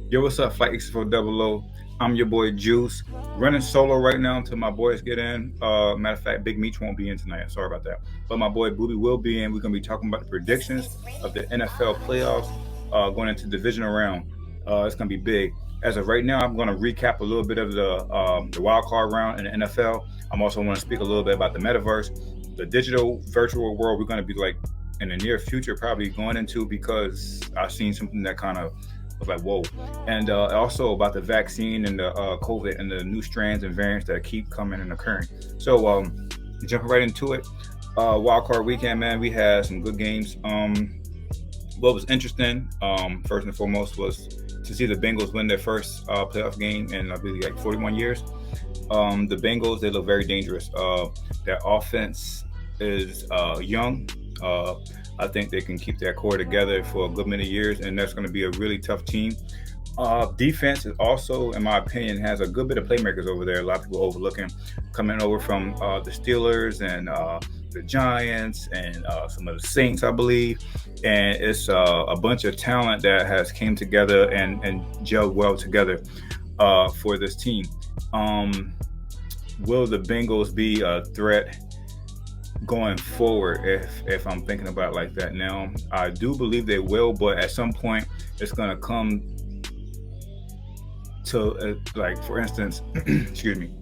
Yo, what's up, Flight X400? I'm your boy Juice, running solo right now until my boys get in. Matter of fact, Big Meech won't be in tonight. Sorry about that. But my boy Booby will be in. We're gonna be talking about the predictions of the NFL playoffs going into divisional round. It's gonna be big. As of right now, I'm gonna recap a little bit of the wild card round in the NFL. I'm also want to speak a little bit about the metaverse, the digital virtual world. We're gonna be like in the near future probably going into because I've seen something that kind of was like whoa, and also about the vaccine and the COVID and the new strands and variants that keep coming and occurring. So jumping right into it, wild card weekend, man, we had some good games. What was interesting, first and foremost, was to see the Bengals win their first playoff game in I believe like 41 years. The Bengals, they look very dangerous. Their offense is young. Uh, I think they can keep that core together for a good many years, and that's going to be a really tough team. Defense is also, in my opinion, has a good bit of playmakers over there. A lot of people overlooking, coming over from the Steelers and the Giants and some of the Saints, I believe. And it's a bunch of talent that has came together and gelled well together for this team. Um, will the Bengals be a threat going forward if I'm thinking about it like that now? I do believe they will, but at some point it's going to come to like for instance, excuse me,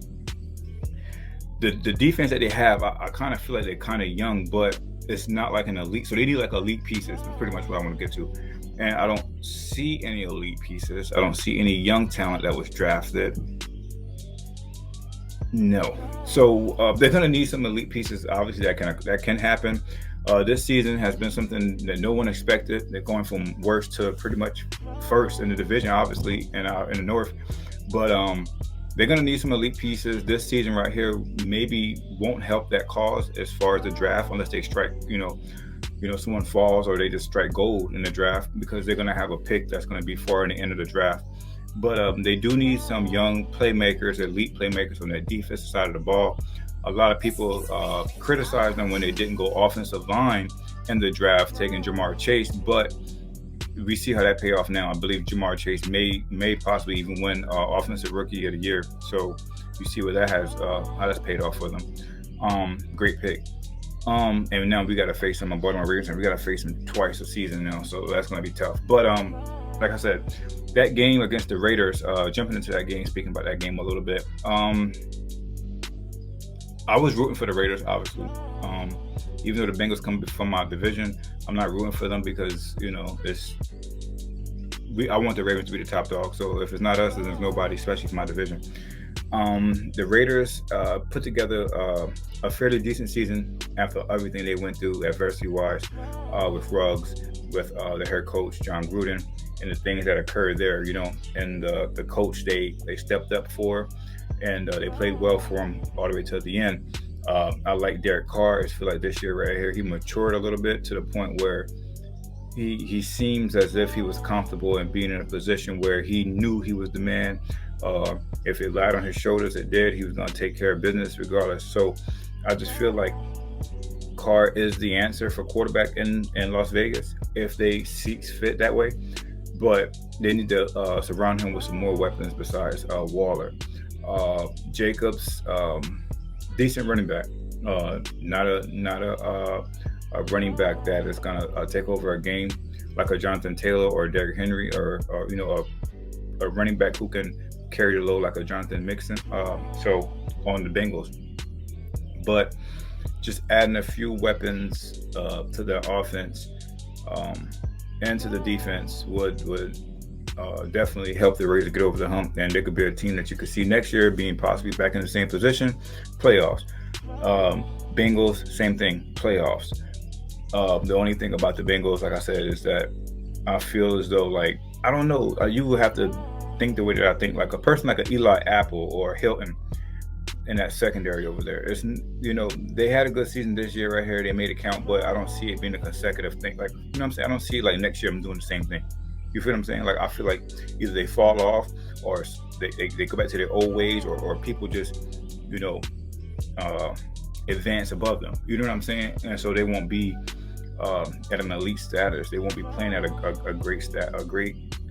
the defense that they have, I kind of feel like they're kind of young, but it's not like an elite. So they need like elite pieces. That's pretty much what I want to get to. And I don't see any elite pieces. I don't see any young talent that was drafted. No. So they're going to need some elite pieces. Obviously, that can happen. This season has been something that no one expected. They're going from worst to pretty much first in the division, obviously, in the North. But they're going to need some elite pieces. This season right here maybe won't help that cause as far as the draft, unless they strike, someone falls or they just strike gold in the draft, because they're going to have a pick that's going to be far in the end of the draft. But they do need some young playmakers, elite playmakers on that defensive side of the ball. A lot of people criticized them when they didn't go offensive line in the draft, taking Jamar Chase. But we see how that paid off now. I believe Jamar Chase may possibly even win Offensive Rookie of the Year. So you see what that has, how that's paid off for them. Great pick. And now we got to face him on Baltimore Ravens, and we got to face him twice a season now. So that's going to be tough. But like I said, that game against the Raiders, jumping into that game, speaking about that game a little bit, I was rooting for the Raiders, obviously. Even though the Bengals come from my division, I'm not rooting for them because, I want the Ravens to be the top dog. So if it's not us, then there's nobody, especially for my division. The Raiders put together a fairly decent season after everything they went through adversity-wise, with Ruggs, with the head coach, John Gruden, and the things that occurred there, and the coach they stepped up for, and they played well for him all the way to the end. I like Derek Carr. I feel like this year right here, he matured a little bit to the point where he seems as if he was comfortable in being in a position where he knew he was the man. If it lied on his shoulders, it did. He was going to take care of business regardless. So I just feel like Carr is the answer for quarterback in Las Vegas if they see fit that way. But they need to surround him with some more weapons besides Waller. Jacobs, decent running back. Not a running back that is gonna take over a game like a Jonathan Taylor or Derrick Henry, or a running back who can carry the load like a Jonathan Mixon. So on the Bengals, but just adding a few weapons to their offense and to the defense would definitely help the Raiders get over the hump, and they could be a team that you could see next year being possibly back in the same position, playoffs. Bengals, same thing, playoffs. The only thing about the Bengals, like I said, is that I feel as though, like, I don't know, you would have to think the way that I think, like a person like an Eli Apple or Hilton in that secondary over there. It's, they had a good season this year right here. They made it count, but I don't see it being a consecutive thing. Like, what I'm saying? I don't see like next year I'm doing the same thing. You feel what I'm saying? Like, I feel like either they fall off or they go back to their old ways, or people just, advance above them. You know what I'm saying? And so they won't be at an elite status. They won't be playing at a great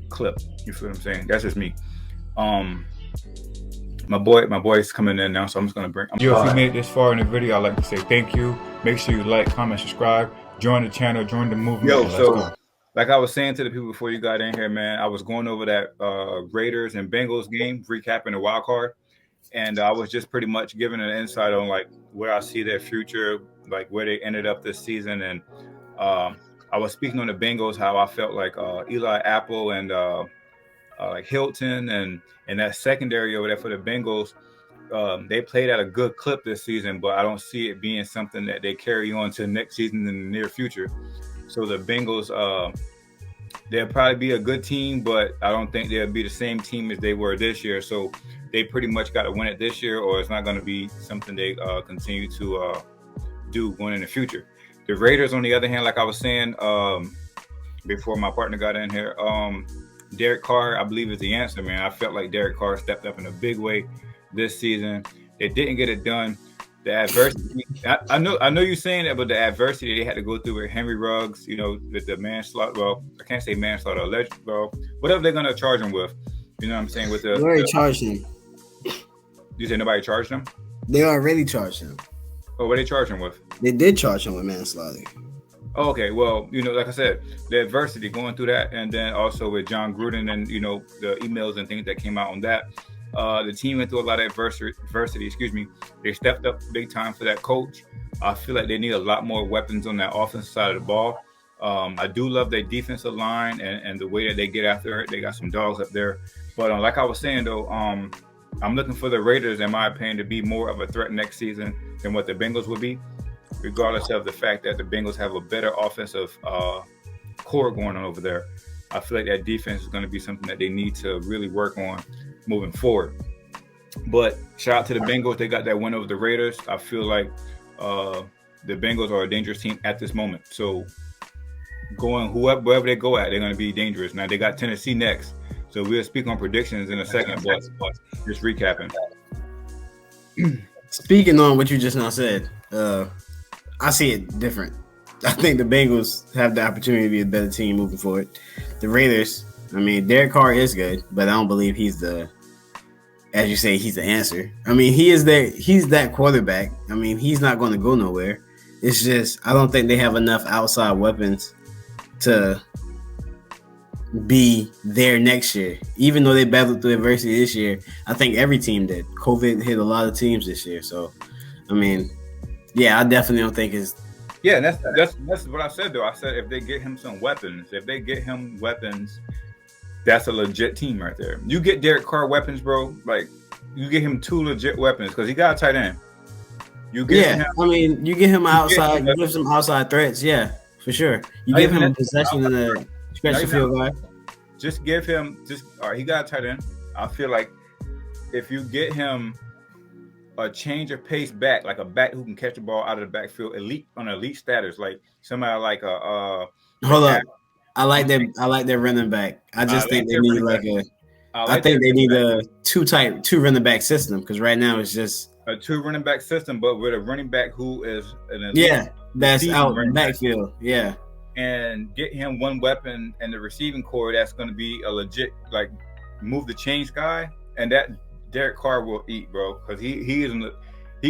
clip. You feel what I'm saying? That's just me. Um, my boy's coming in now, so I'm just gonna bring. Yo, if you made it this far in the video, I'd like to say thank you. Make sure you like, comment, subscribe, join the channel, join the movement. Yo, so like I was saying to the people before you got in here, man, I was going over that Raiders and Bengals game, recapping the wild card, and I was just pretty much giving an insight on like where I see their future, like where they ended up this season, and I was speaking on the Bengals, how I felt like Eli Apple and like Hilton and that secondary over there for the Bengals. They played at a good clip this season, but I don't see it being something that they carry on to next season in the near future. So the Bengals, they'll probably be a good team, but I don't think they'll be the same team as they were this year. So they pretty much got to win it this year, or it's not going to be something they continue to do going in the future. The Raiders, on the other hand, like I was saying before my partner got in here, Derek Carr, I believe, is the answer, man. I felt like Derek Carr stepped up in a big way this season. They didn't get it done. The adversity, I know you're saying that, but the adversity they had to go through with Henry Ruggs, you know, with the manslaughter. Well, I can't say manslaughter, alleged. Well, whatever they're gonna charge him with, you know what I'm saying? With the they already charged him. You say nobody charged him? They already charged him. Oh, what they charged him with? They did charge him with manslaughter. Oh, okay, well, you know, like I said, the adversity going through that, and then also with John Gruden and, you know, the emails and things that came out on that. The team went through a lot of adversity. They stepped up big time for that coach. I feel like they need a lot more weapons on that offensive side of the ball. I do love their defensive line and the way that they get after it. They got some dogs up there. But like I was saying, though, I'm looking for the Raiders, in my opinion, to be more of a threat next season than what the Bengals would be, regardless of the fact that the Bengals have a better offensive core going on over there. I feel like that defense is going to be something that they need to really work on moving forward. But shout out to the Bengals. They got that win over the Raiders. I feel like the Bengals are a dangerous team at this moment. So wherever they go at, they're going to be dangerous. Now, they got Tennessee next. So we'll speak on predictions in a second, but just recapping. Speaking on what you just now said, I see it different. I think the Bengals have the opportunity to be a better team moving forward. The Raiders, I mean, Derek Carr is good, but I don't believe he's as you say, he's the answer. I mean, he's that quarterback. I mean, he's not going to go nowhere. It's just, I don't think they have enough outside weapons to be there next year. Even though they battled through adversity this year, I think every team did. COVID hit a lot of teams this year. So, I mean, yeah, I definitely don't think it's. Yeah, and that's what I said, though. I said if they get him some weapons, that's a legit team right there. You get Derek Carr weapons, bro. Like, you get him 2 legit weapons because he got a tight end. You get him outside. You give some outside threats, yeah, for sure. You give him a possession in the special field guy. Just give him all right. He got a tight end. I feel like if you get him a change of pace back, like a back who can catch the ball out of the backfield, elite status, like somebody like a. Hold up. I like their running back. I just think they need I think they need a two running back system because right now it's just a 2 running back system, but with a running back who is that's out in the backfield, and get him one weapon and the receiving core that's going to be a legit like move the chains guy, and that Derek Carr will eat, bro, because he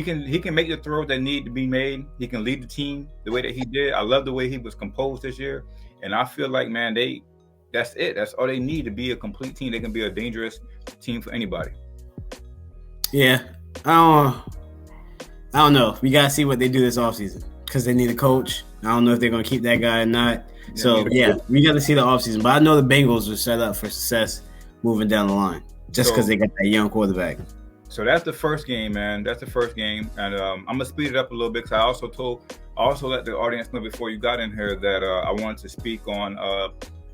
can make the throws that need to be made. He can lead the team the way that he did. I love the way he was composed this year. And I feel like, man, that's it. That's all they need to be a complete team. They can be a dangerous team for anybody. Yeah. I don't know. We got to see what they do this offseason because they need a coach. I don't know if they're going to keep that guy or not. So, we got to see the offseason. But I know the Bengals are set up for success moving down the line just because they got that young quarterback. So that's the first game, man. That's the first game. And I'm going to speed it up a little bit because I also let the audience know before you got in here that I wanted to speak on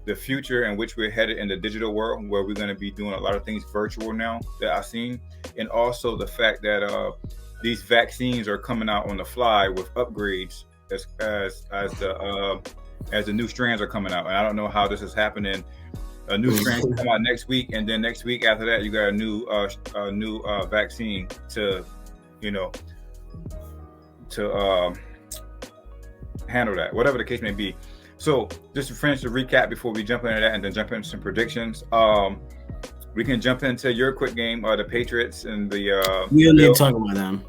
the future in which we're headed in the digital world, where we're going to be doing a lot of things virtual now that I've seen. And also the fact that these vaccines are coming out on the fly with upgrades as the new strands are coming out. And I don't know how this is happening. A new strand will come out next week, and then next week after that, you got a new vaccine to handle that, whatever the case may be. So just to finish the recap before we jump into that and then jump into some predictions. We can jump into your quick game, the Patriots and the We don't need to Bills. talk about them.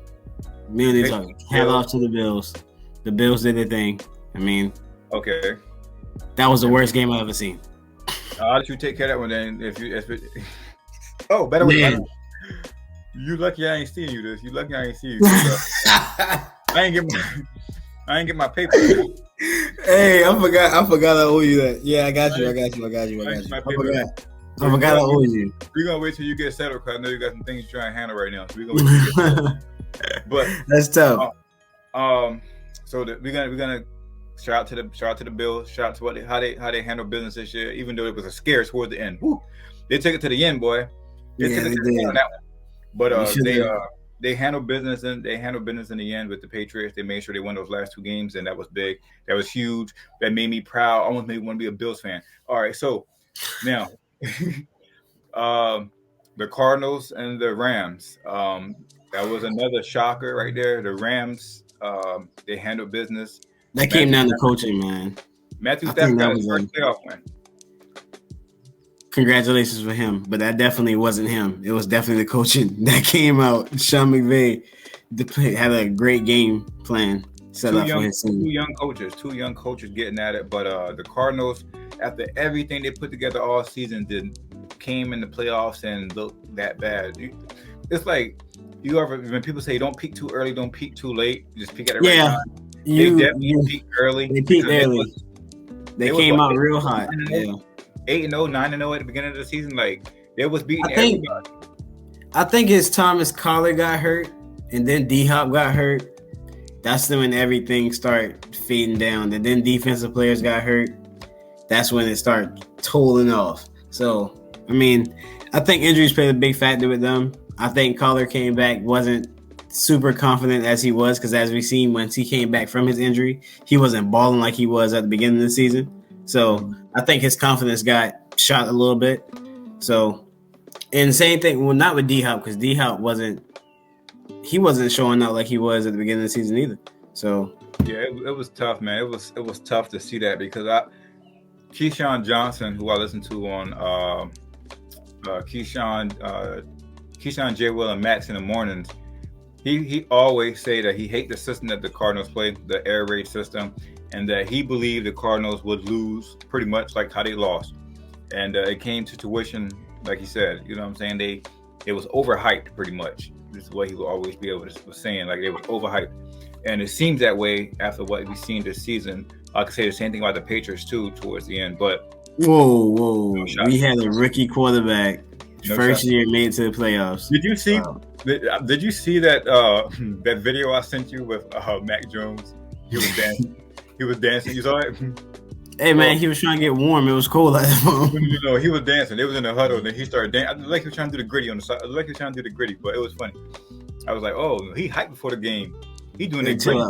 We don't need to talk. Hat off to the Bills. The Bills did their thing. I mean, Okay. that was the worst game I've ever seen. I'll let you take care of that one then. Oh, by the way, Man. you lucky I ain't seen you this. You lucky I ain't seen you. I ain't get my paper. Hey, I forgot I owe you that. Yeah, I got you. I forgot I owe you. We're gonna wait till you get settled because I know you got some things you're trying to handle right now. So we're gonna wait till you get settled. But that's tough. So we're gonna shout out to the Bills. Shout out to how they handle business this year, even though it was a scare toward the end. Woo. They took it to the end, boy. They took it to the end on that one. But they handled business in the end with the Patriots. They made sure they won those last two games, and that was big. That was huge. That made me proud. Almost made me want to be a Bills fan. All right, so now the Cardinals and the Rams. That was another shocker right there. The Rams, they handled business. That came down to coaching, man. Matthew Stafford got his first playoff win. Congratulations for him, but that definitely wasn't him. It was definitely the coaching that came out. Sean McVay had a great game plan set up for his team. Two young coaches getting at it. But the Cardinals, after everything they put together all season, came in the playoffs and looked that bad. It's like when people say don't peak too early, don't peak too late, just peak at the right time. They definitely peaked early. They peaked early. They came out real hot. 8-0, 9-0 at the beginning of the season. Like, they was beating everybody. I think it's Thomas Collar got hurt, and then D-Hop got hurt. That's when everything started fading down. And then defensive players got hurt. That's when it started tolling off. So, I mean, I think injuries played a big factor with them. I think Collar came back, wasn't super confident as he was, because as we seen, once he came back from his injury, he wasn't balling like he was at the beginning of the season. So I think his confidence got shot a little bit. So, and the same thing, well, not with D-Hop, because D-Hop wasn't showing out like he was at the beginning of the season either. So yeah, it was tough, man. It was tough to see that, because Keyshawn Johnson, who I listened to on Keyshawn J. Will and Max in the mornings, he always say that he hate the system that the Cardinals play, the air raid system, and that he believed the Cardinals would lose pretty much like how they lost. And it came to tuition, like he said. You know what I'm saying? It was overhyped pretty much. This is what he will always be able to was saying, like they were overhyped. And it seems that way after what we've seen this season. I could say the same thing about the Patriots too towards the end. But whoa. We had a rookie quarterback. First year made it to the playoffs. Did you see? Wow. Did you see that that video I sent you with Mac Jones? He was dancing. You saw it? Hey man, he was trying to get warm. It was cold at that moment. No, he was dancing. They was in the huddle, and then he started dancing. Like he was trying to do the gritty on the side. Like he was trying to do the gritty, but it was funny. I was like, oh, he hyped before the game. He doing that gritty.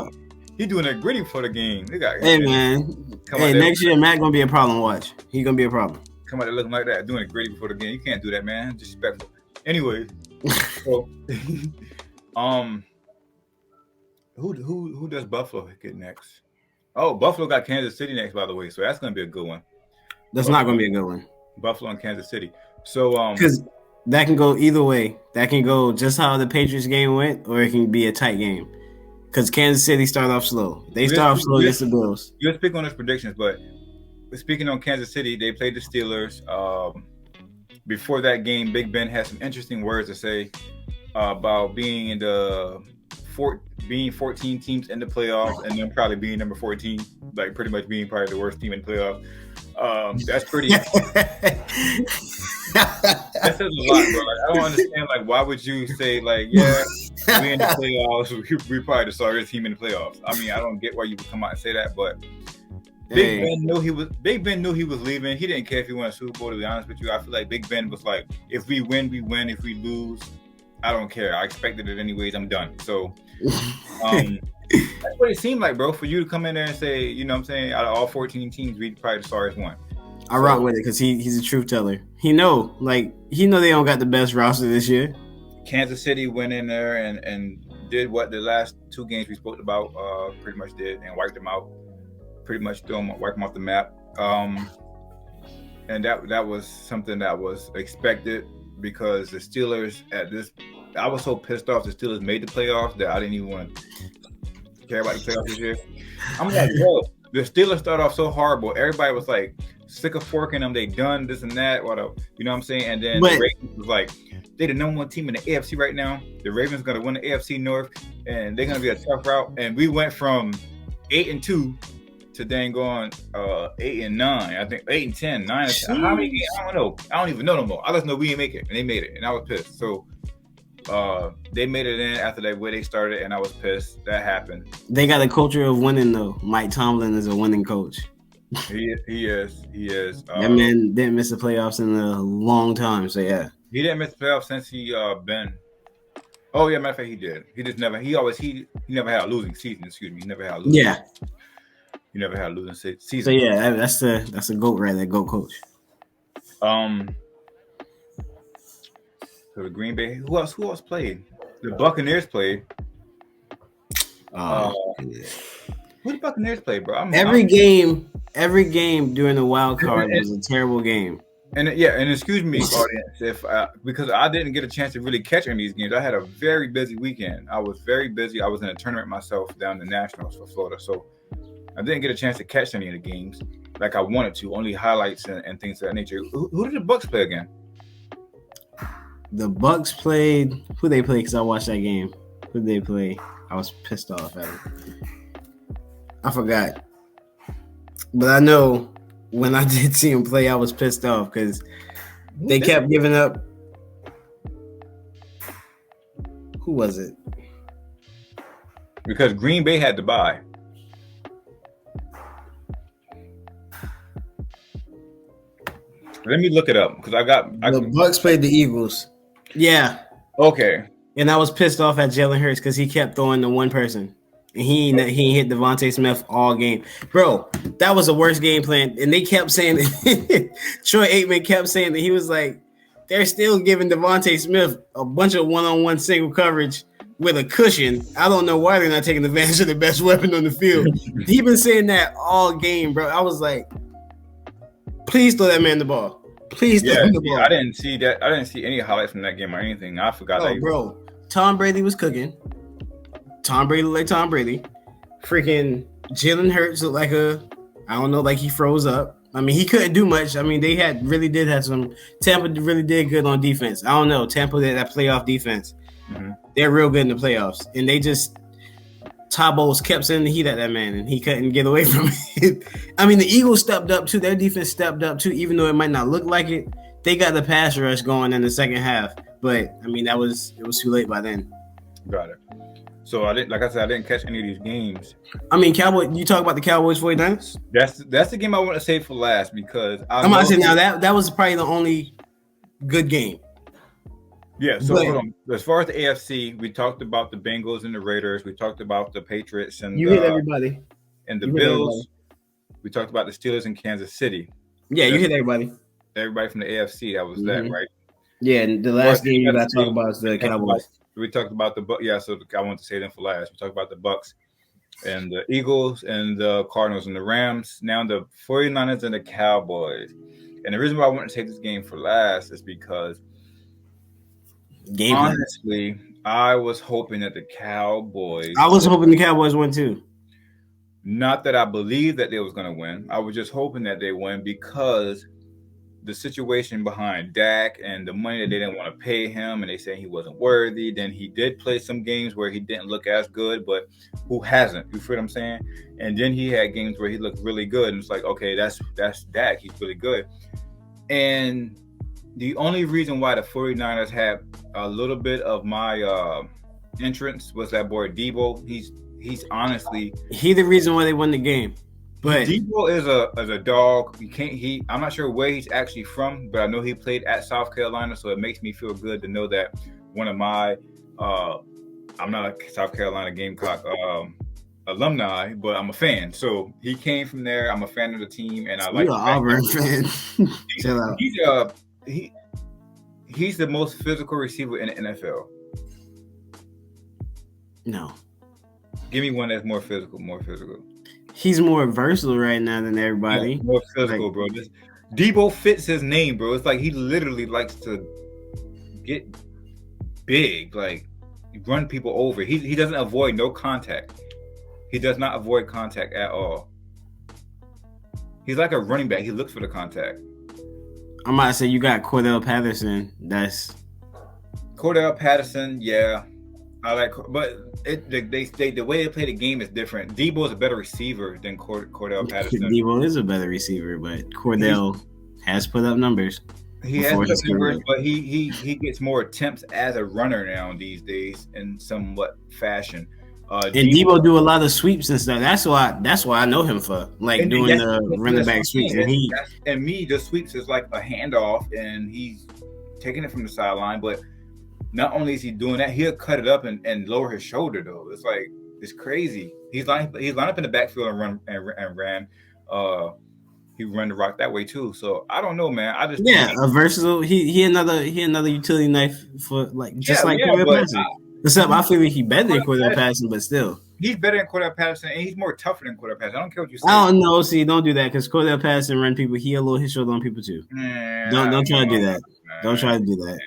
He doing that gritty for the game. Hey man. Hey, next year Mac gonna be a problem. Watch. He gonna be a problem. Come out there looking like that, doing it gritty before the game. You can't do that, man. Disrespectful. Anyway, so who does Buffalo get next? Oh, Buffalo got Kansas City next, by the way. So that's going to be a good one. That's not going to be a good one. Buffalo and Kansas City. So because that can go either way. That can go just how the Patriots game went, or it can be a tight game. Because Kansas City start off slow. They start off slow against the Bills. You'll speak on those predictions, but speaking on Kansas City, they played the Steelers. Before that game, Big Ben had some interesting words to say about being in the 14 teams in the playoffs, and then probably being number 14, like pretty much being probably the worst team in the playoffs. That's pretty. That says a lot, bro. Like, I don't understand. Like, why would you say like, yeah, we in the playoffs? We probably the sorriest team in the playoffs. I mean, I don't get why you would come out and say that, but Big Ben knew he was leaving. He didn't care if he won a Super Bowl. To be honest with you, I feel like Big Ben was like, if we win, we win. If we lose, I don't care. I expected it anyways. I'm done. So that's what it seemed like, bro. For you to come in there and say, you know what I'm saying, out of all 14 teams, we probably the sorriest one. I rock with it because he's a truth teller. He know they don't got the best roster this year. Kansas City went in there and did what the last two games we spoke about pretty much did and wiped them out. pretty much wipe them off the map. And that was something that was expected because the Steelers I was so pissed off the Steelers made the playoffs that I didn't even want to care about the playoffs this year. I'm like, yo, the Steelers started off so horrible. Everybody was like sick of forking them. They done this and that. You know what I'm saying? And then the Ravens was like, they're the number one team in the AFC right now. The Ravens going to win the AFC North, and they're going to be a tough route. And we went from 8-2 to then going 8-9. I think 8-10, 9-10. How many games? I don't know. I don't even know no more. I just know we didn't make it, and they made it, and I was pissed. So they made it in after that way they started, and I was pissed. That happened. They got a culture of winning, though. Mike Tomlin is a winning coach. He is. That man didn't miss the playoffs in a long time. So yeah, he didn't miss the playoffs since he been. Oh yeah, matter of fact, he did. He just never. He never had a losing season. Excuse me, he never had a losing. Yeah. Season. He never had a losing season. So yeah, that's a GOAT right there, GOAT coach. So the Green Bay. Who else played? The Buccaneers played. Who the Buccaneers played, bro? Every game during the wild card was a terrible game. And excuse me, audience, if because I didn't get a chance to really catch any of these games. I had a very busy weekend. I was very busy. I was in a tournament myself down in the Nationals for Florida, so I didn't get a chance to catch any of the games like I wanted to. Only highlights and things of that nature. Who did the Bucs play again? The Bucs played. Who they played? Because I watched that game. Who did they play? I was pissed off at them. I forgot. But I know when I did see him play, I was pissed off because they kept giving up. Who was it? Because Green Bay had to bye. Let me look it up because the Bucs played the Eagles. Yeah. Okay. And I was pissed off at Jalen Hurts because he kept throwing to one person. And he hit Devontae Smith all game. Bro, that was the worst game plan. And they kept saying that Troy Aikman kept saying that he was like, they're still giving Devontae Smith a bunch of one-on-one single coverage with a cushion. I don't know why they're not taking advantage of the best weapon on the field. He been saying that all game, bro. I was like, please throw that man the ball. Please throw him the ball. I didn't see that. I didn't see any highlights from that game or anything. I forgot. Oh, bro. Tom Brady was cooking. Tom Brady looked like Tom Brady. Freaking Jalen Hurts looked like he froze up. I mean, he couldn't do much. I mean, they really did have some. Tampa really did good on defense. I don't know. Tampa did that playoff defense. Mm-hmm. They're real good in the playoffs. And they just, Tabos kept sending the heat at that man, and he couldn't get away from it. I mean, the Eagles stepped up too. Their defense stepped up too, even though it might not look like it. They got the pass rush going in the second half. But, I mean, it was too late by then. Got it. So I didn't catch any of these games. I mean, you talk about the Cowboys 49ers? That's the game I want to save for last because I'm about to say now that was probably the only good game. Yeah, so hold on. As far as the AFC, we talked about the Bengals and the Raiders. We talked about the Patriots and you hit everybody. And the Bills. We talked about the Steelers in Kansas City. Yeah, you hit everybody. Everybody from the AFC, that was that, right? Yeah, and the last game you got to talk about is the Cowboys. We talked about the Bucs. Yeah, so I want to say them for last. We talked about the Bucs and the Eagles and the Cardinals and the Rams. Now the 49ers and the Cowboys. And the reason why I want to take this game for last is because honestly, I was hoping that the Cowboys. I was hoping the Cowboys win too. Not that I believed that they was going to win. I was just hoping that they win because the situation behind Dak and the money that they didn't want to pay him and they said he wasn't worthy. Then he did play some games where he didn't look as good, but who hasn't? You feel what I'm saying? And then he had games where he looked really good. And it's like, okay, that's Dak. He's really good. And the only reason why the 49ers had a little bit of my entrance was that boy Debo. He's honestly the reason why they won the game. But Debo is a dog. I'm not sure where he's actually from, but I know he played at South Carolina, so it makes me feel good to know that one of my I'm not a South Carolina Gamecock alumni, but I'm a fan. So he came from there. I'm a fan of the team, and I like. You're an Auburn fan. Chill out. He's the most physical receiver in the NFL. No. Give me one that's more physical. he's more versatile right now than Yeah, everybody. more Like, physical, bro. Debo fits his name, bro. It's like he literally likes to get big, like run people over. He doesn't avoid no contact. He does not avoid contact at all. He's like a running back. He looks for the contact. I might say you got Cordell Patterson. That's Cordell Patterson, yeah, I like, but the way they play the game is different. Debo is a better receiver than Cordell Patterson. Debo is a better receiver, but Cordell has put up numbers. He has put up numbers, but he gets more attempts as a runner now these days in somewhat fashion. And Debo do a lot of sweeps and stuff. That's why I know him for doing the running back sweeps. And the sweeps is like a handoff, and he's taking it from the sideline. But not only is he doing that, he'll cut it up and lower his shoulder though. It's like it's crazy. He's lined up in the backfield and ran. He run the rock that way too. So I don't know, man. I just a versatile. He another utility knife for Cordell Patterson. Except I feel like he's better than Cordell Patterson, but still. He's better than Cordell Patterson, and he's more tougher than Cordell Patterson. I don't care what you say. I don't know. See, don't do that because Cordell Patterson run people. He'll lower his shoulder on people too. Don't try to do that. Don't try to do that.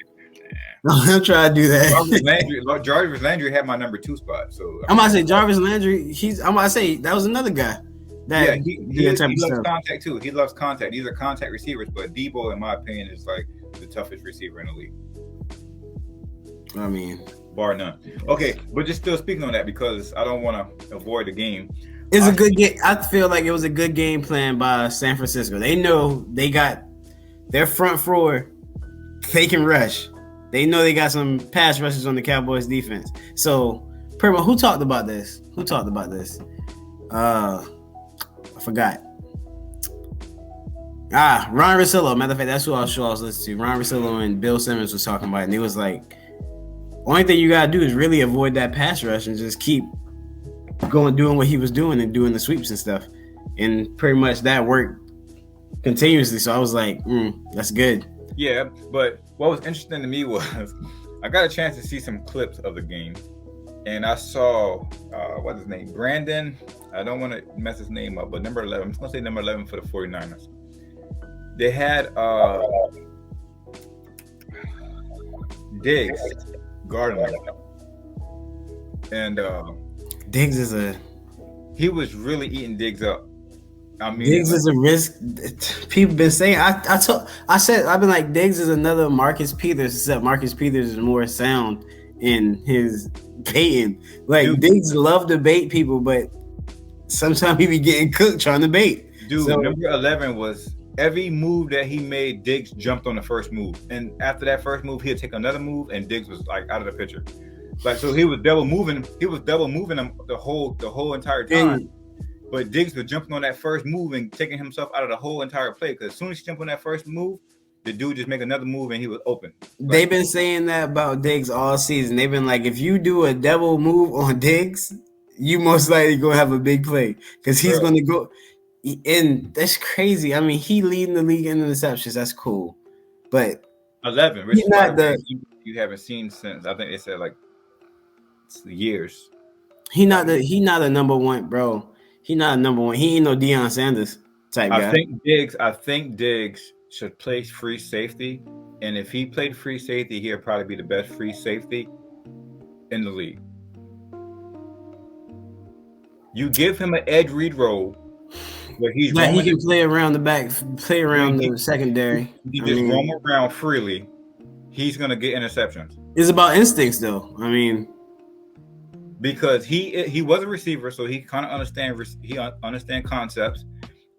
Don't try to do that. Jarvis Landry had my number 2 spot. So I'm about to say Jarvis Landry. I'm about to say that was another guy. He loves contact too. He loves contact. These are contact receivers, but Debo, in my opinion, is like the toughest receiver in the league. I mean, bar none. Okay, but just still speaking on that because I don't want to avoid the game. It's a good game. I feel like it was a good game plan by San Francisco. They know they got their front four. They can rush. They know they got some pass rushes on the Cowboys defense. So, Primo, who talked about this? I forgot. Ron Russillo. Matter of fact, that's who I was listening to. Ron Russillo and Bill Simmons was talking about it, and he was like, only thing you gotta do is really avoid that pass rush and just keep doing what he was doing and doing the sweeps and stuff. And pretty much that worked continuously. So I was like, that's good. Yeah, but what was interesting to me was I got a chance to see some clips of the game. And I saw, what's his name? Brandon. I don't want to mess his name up, but number 11. I'm just going to say number 11 for the 49ers. They had Diggs guarding him. And Diggs he was really eating Diggs up. I mean, Diggs is a risk. People been saying. I've been like Diggs is another Marcus Peters, except Marcus Peters is more sound in his baiting. Like Diggs love to bait people, but sometimes he be getting cooked trying to bait. Number 11 was every move that he made. Diggs jumped on the first move, and after that first move, he'd take another move, and Diggs was like out of the picture. Like so, he was double moving. He was double moving him the whole entire time. But Diggs was jumping on that first move and taking himself out of the whole entire play. Because as soon as he jumped on that first move, the dude just make another move and he was open. They've been saying that about Diggs all season. They've been like, if you do a double move on Diggs, you most likely gonna have a big play because he's gonna go. And that's crazy. I mean, he leading the league in interceptions. That's cool, but 11. He's not you haven't seen since I think they said like years. He not a number one, bro. He not a number one. He ain't no Deion Sanders type guy. I think Diggs should play free safety, and if he played free safety, he'll probably be the best free safety in the league. You give him an edge read role where he can play around the back, play around the secondary. He just roam around freely. He's gonna get interceptions. It's about instincts, though. I mean. Because he was a receiver, so he kind of understand concepts.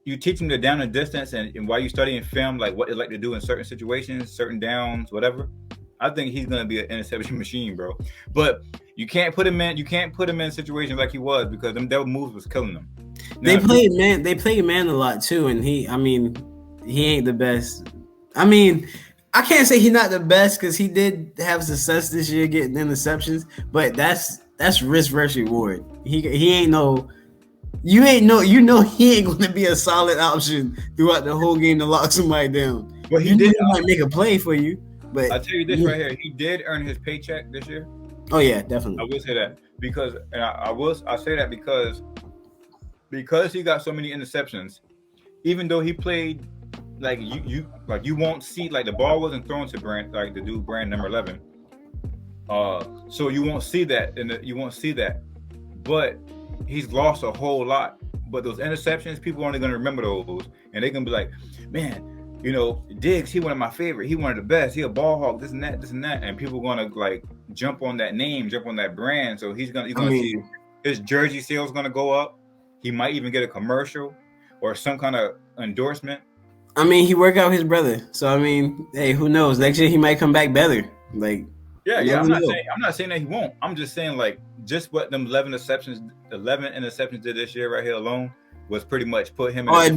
You teach him to down and distance, and while you studying film, like what they like to do in certain situations, certain downs, whatever. I think he's gonna be an interception machine, bro. But you can't put him in situations like he was because them double moves was killing them. Now, they played man a lot too, and he ain't the best. I mean, I can't say he's not the best because he did have success this year getting interceptions, but that's risk versus reward. He ain't no. You he ain't going to be a solid option throughout the whole game to lock somebody down. But he might make a play for you. But I'll tell you this right here: he did earn his paycheck this year. Oh yeah, definitely. I will say that because, and I say that because because he got so many interceptions, even though he played like you won't see like the ball wasn't thrown to Brand like the dude Brand number 11. So you won't see that and you won't see that. But he's lost a whole lot. But those interceptions, people are only gonna remember those and they're gonna be like, man, you know, Diggs, he one of my favorite, he one of the best, he a ball hawk, this and that, and people gonna like jump on that name, jump on that brand. So you're gonna see his jersey sales gonna go up. He might even get a commercial or some kind of endorsement. I mean, he worked out his brother, so I mean, hey, who knows? Next year he might come back better. Like, yeah. I'm not saying that he won't. I'm just saying like just what them 11 interceptions did this year right here alone was pretty much put him. It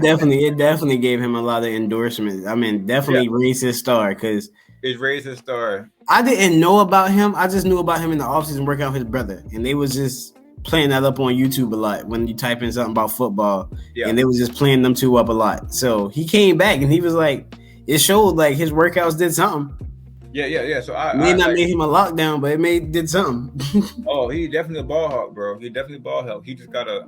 definitely gave him a lot of endorsements. I mean, definitely raised his star because it raised his star. I didn't know about him. I just knew about him in the offseason working out his brother, and they was just playing that up on YouTube a lot when you type in something about football, and they was just playing them two up a lot. So he came back and he was like, it showed like his workouts did something. Yeah. So I made him a lockdown, but it did something. Oh, he definitely a ball hawk, bro. He definitely ball hawk. He just gotta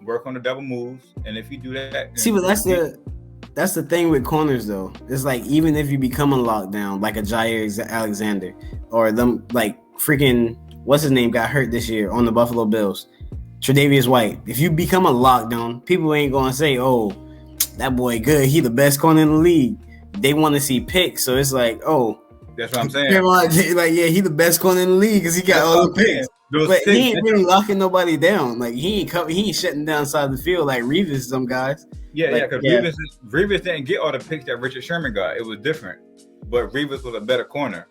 work on the double moves, and if you do that, see, but that's the thing with corners though. It's like even if you become a lockdown, like a Jair Alexander or them, like freaking. What's his name got hurt this year on the Buffalo Bills? Tre'Davious White. If you become a lockdown, people ain't going to say, oh, that boy good. He the best corner in the league. They want to see picks. So it's like, oh. That's what I'm saying. Like, yeah, he the best corner in the league because he got all the picks. But he ain't really locking nobody down. Like, he ain't shutting down side the field like Revis some guys. Yeah, because Revis didn't get all the picks that Richard Sherman got. It was different. But Revis was a better corner.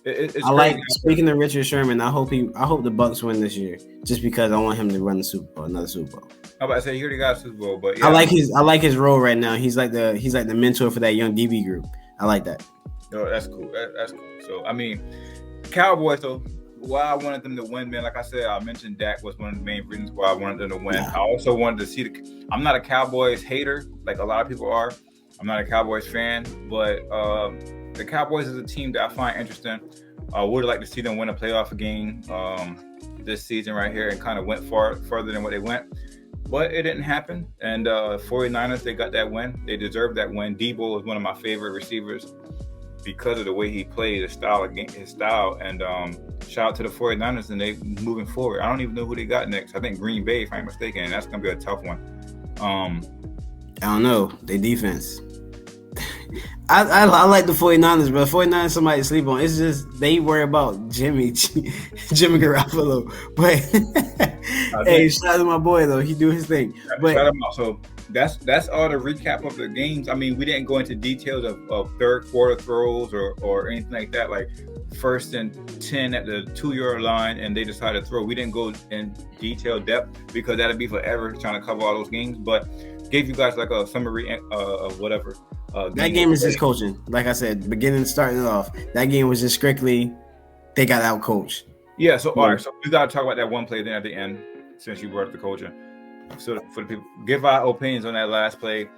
I like speaking of Richard Sherman. I hope the Bucs win this year, just because I want him to run another Super Bowl. I about to say he already got a Super Bowl, but yeah. I like his role right now. He's like the mentor for that young DB group. I like that. No, that's cool. That's cool. So I mean, Cowboys. So why I wanted them to win, man. Like I said, I mentioned Dak was one of the main reasons why I wanted them to win. Yeah. I also wanted to see I'm not a Cowboys hater like a lot of people are. I'm not a Cowboys fan, but the Cowboys is a team that I find interesting. I would like to see them win a playoff game this season right here and kind of went further than what they went. But it didn't happen. And 49ers, they got that win. They deserved that win. Debo is one of my favorite receivers because of the way he played, his style. And shout out to the 49ers, and they moving forward. I don't even know who they got next. I think Green Bay, if I'm mistaken, and that's going to be a tough one. I don't know. Their defense. I like the 49ers, but 49ers somebody to sleep on. It's just they worry about Jimmy Garoppolo. But hey, shout out to my boy though. He do his thing. But shout him out. So that's all the recap of the games. I mean, we didn't go into details of third quarter throws or anything like that, like 1st and 10 at the 2-yard line and they decided to throw. We didn't go in detailed depth because that'd be forever trying to cover all those games, but gave you guys like a summary of whatever. That game is just coaching. Like I said, starting it off, that game was just strictly they got out coached. Yeah, so all right, so we gotta talk about that one play then at the end, since you brought up the coaching. So for the people, give our opinions on that last play.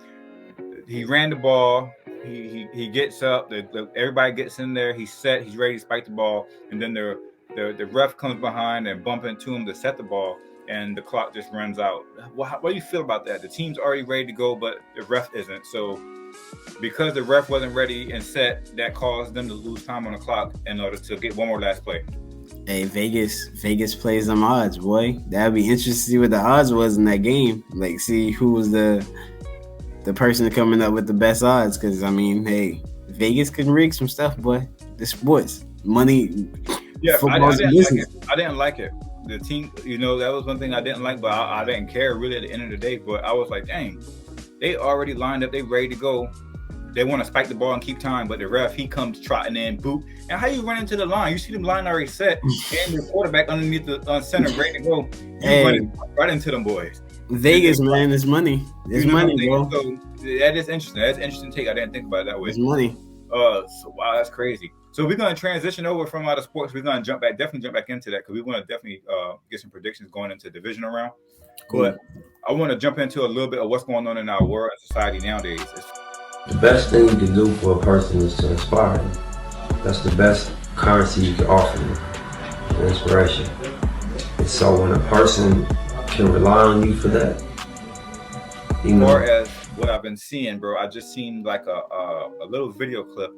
He ran the ball, he gets up, everybody gets in there, he's set, he's ready to spike the ball, and then the ref comes behind and bump into him to set the ball, and the clock just runs out. What do you feel about that? The team's already ready to go, but the ref isn't. So because the ref wasn't ready and set, that caused them to lose time on the clock in order to get one more last play. Hey, Vegas plays them odds, boy. That'd be interesting to see what the odds was in that game. Like, see who was the person coming up with the best odds. Because, I mean, hey, Vegas can rig some stuff, boy. The sports, money, football's business. I didn't like it. The team, that was one thing I didn't like, but I didn't care really at the end of the day. But I was like, dang, they already lined up. They ready to go. They want to spike the ball and keep time, but the ref, he comes trotting in, boop. And how you run into the line? You see the line already set, and the quarterback underneath the center ready to go. You run right into them boys. Vegas, man, it's money. It's money, bro. So that is interesting. That's an interesting take. I didn't think about it that way. It's money. So wow, that's crazy. So we're gonna transition over from out of sports. We're gonna definitely jump back into that because we want to definitely get some predictions going into divisional round. Cool. But I want to jump into a little bit of what's going on in our world and society nowadays. The best thing you can do for a person is to inspire them. That's the best currency you can offer them, inspiration. And so when a person can rely on you for that, You far know, as what I've been seeing, bro, I just seen like a little video clip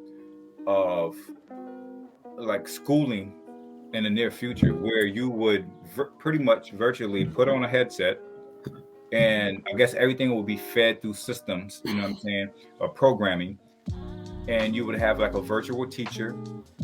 of like schooling in the near future where you would pretty much virtually put on a headset, and I guess everything will be fed through systems, you know what I'm saying, or programming, and you would have like a virtual teacher,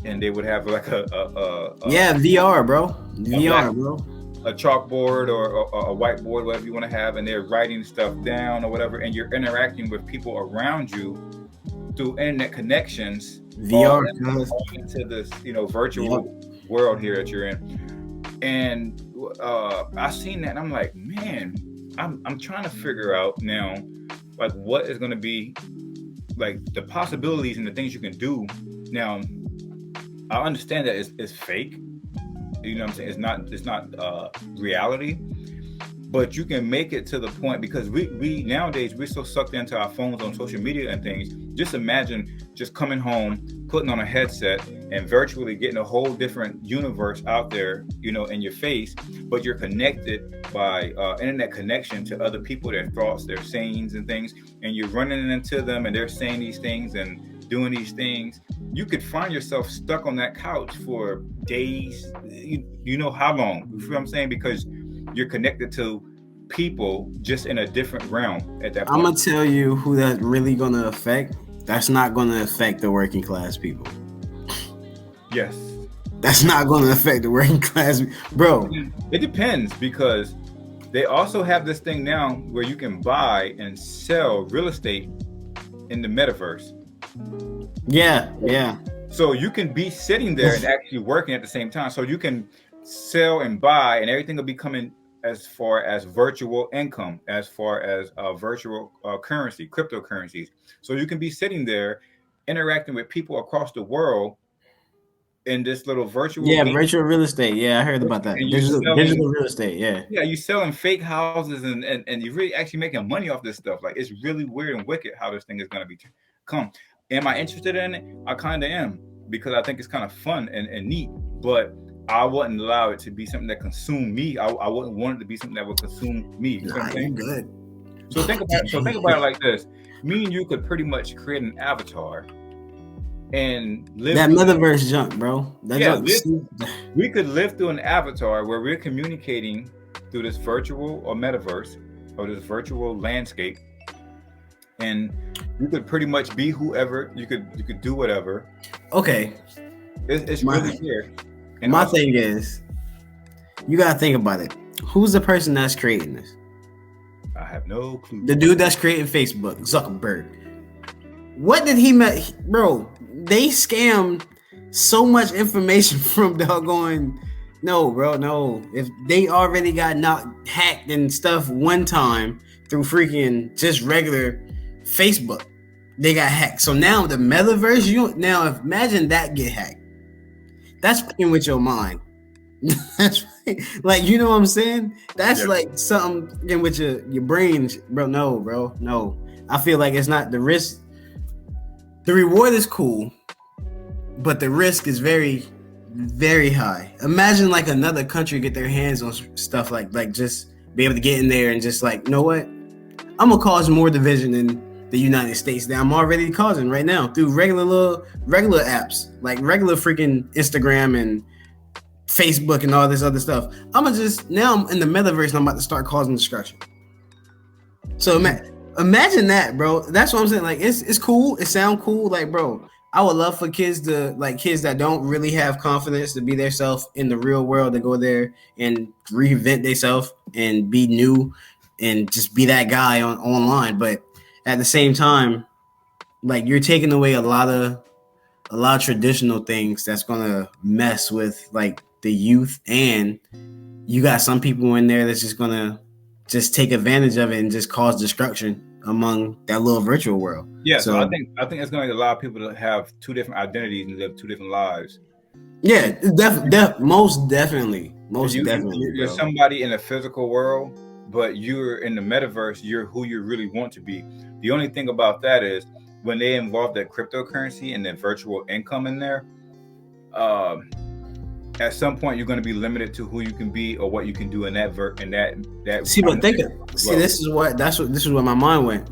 and they would have like Yeah, VR, bro. a black VR, bro. a chalkboard or a whiteboard, whatever you want to have, and they're writing stuff down or whatever, and you're interacting with people around you through internet connections, VR, all into this, virtual world here that you're in. And I seen that, and I'm like, man, I'm trying to figure out now, like, what is going to be like the possibilities and the things you can do. Now, I understand that it's fake. You know what I'm saying? It's not reality, but you can make it to the point, because we nowadays we're so sucked into our phones on social media and things. Just imagine just coming home, putting on a headset, and virtually getting a whole different universe out there, in your face, but you're connected by internet connection to other people, their thoughts, their sayings and things, and you're running into them and they're saying these things and doing these things. You could find yourself stuck on that couch for days, you know how long, you feel what I'm saying? Because you're connected to people just in a different realm at that point. I'm gonna tell you who that's really gonna affect. That's not gonna affect the working class people. Yes. That's not gonna affect the working class, bro. It depends, because they also have this thing now where you can buy and sell real estate in the metaverse. Yeah. So you can be sitting there and actually working at the same time. So you can sell and buy, and everything will be coming as far as virtual income, as far as virtual currency, cryptocurrencies. So you can be sitting there interacting with people across the world in this little virtual game. Virtual real estate. Yeah, I heard about that. And Digital real estate. Yeah, you're selling fake houses, and you're really actually making money off this stuff. Like, it's really weird and wicked how this thing is going to become. Am I interested in it? I kind of am, because I think it's kind of fun and neat, but I wouldn't allow it to be something that consumed me. I wouldn't want it to be something that would consume me. Good. So think about it like this. Me and you could pretty much create an avatar and live that metaverse junk, bro. We could live through an avatar where we're communicating through this virtual or metaverse or this virtual landscape, and you could pretty much be whoever. You could do whatever. Okay, it's really weird. And my thing is, you gotta think about it. Who's the person that's creating this? I have no clue. The dude that's creating Facebook, Zuckerberg. What did he make, bro? They scammed so much information from doggone. No, bro, no. If they already got hacked and stuff one time through freaking just regular Facebook, they got hacked. So now the metaverse, imagine that get hacked. That's fucking with your mind. That's like, you know what I'm saying? That's like something with your brain, bro. No. I feel like it's not the risk. The reward is cool, but the risk is very, very high. Imagine like another country get their hands on stuff like just be able to get in there and just like, you know what? I'm gonna cause more division in the United States that I'm already causing right now through regular apps, like regular freaking Instagram and Facebook and all this other stuff. I'm in the metaverse and I'm about to start causing destruction. So imagine that, bro. That's what I'm saying. Like, it's cool. It sounds cool. Like, bro, I would love for kids that don't really have confidence to be themselves in the real world, to go there and reinvent themselves and be new and just be that guy online. But at the same time, like, you're taking away a lot of traditional things that's gonna mess with like the youth, and you got some people in there that's just gonna just take advantage of it and just cause destruction among that little virtual world. Yeah, so I think it's going to allow people to have two different identities and live two different lives. Yeah, most definitely. You're somebody in the physical world, but you're in the metaverse. You're who you really want to be. The only thing about that is when they involve that cryptocurrency and that virtual income in there, at some point you're going to be limited to who you can be or what you can do in that. See, but this is where my mind went.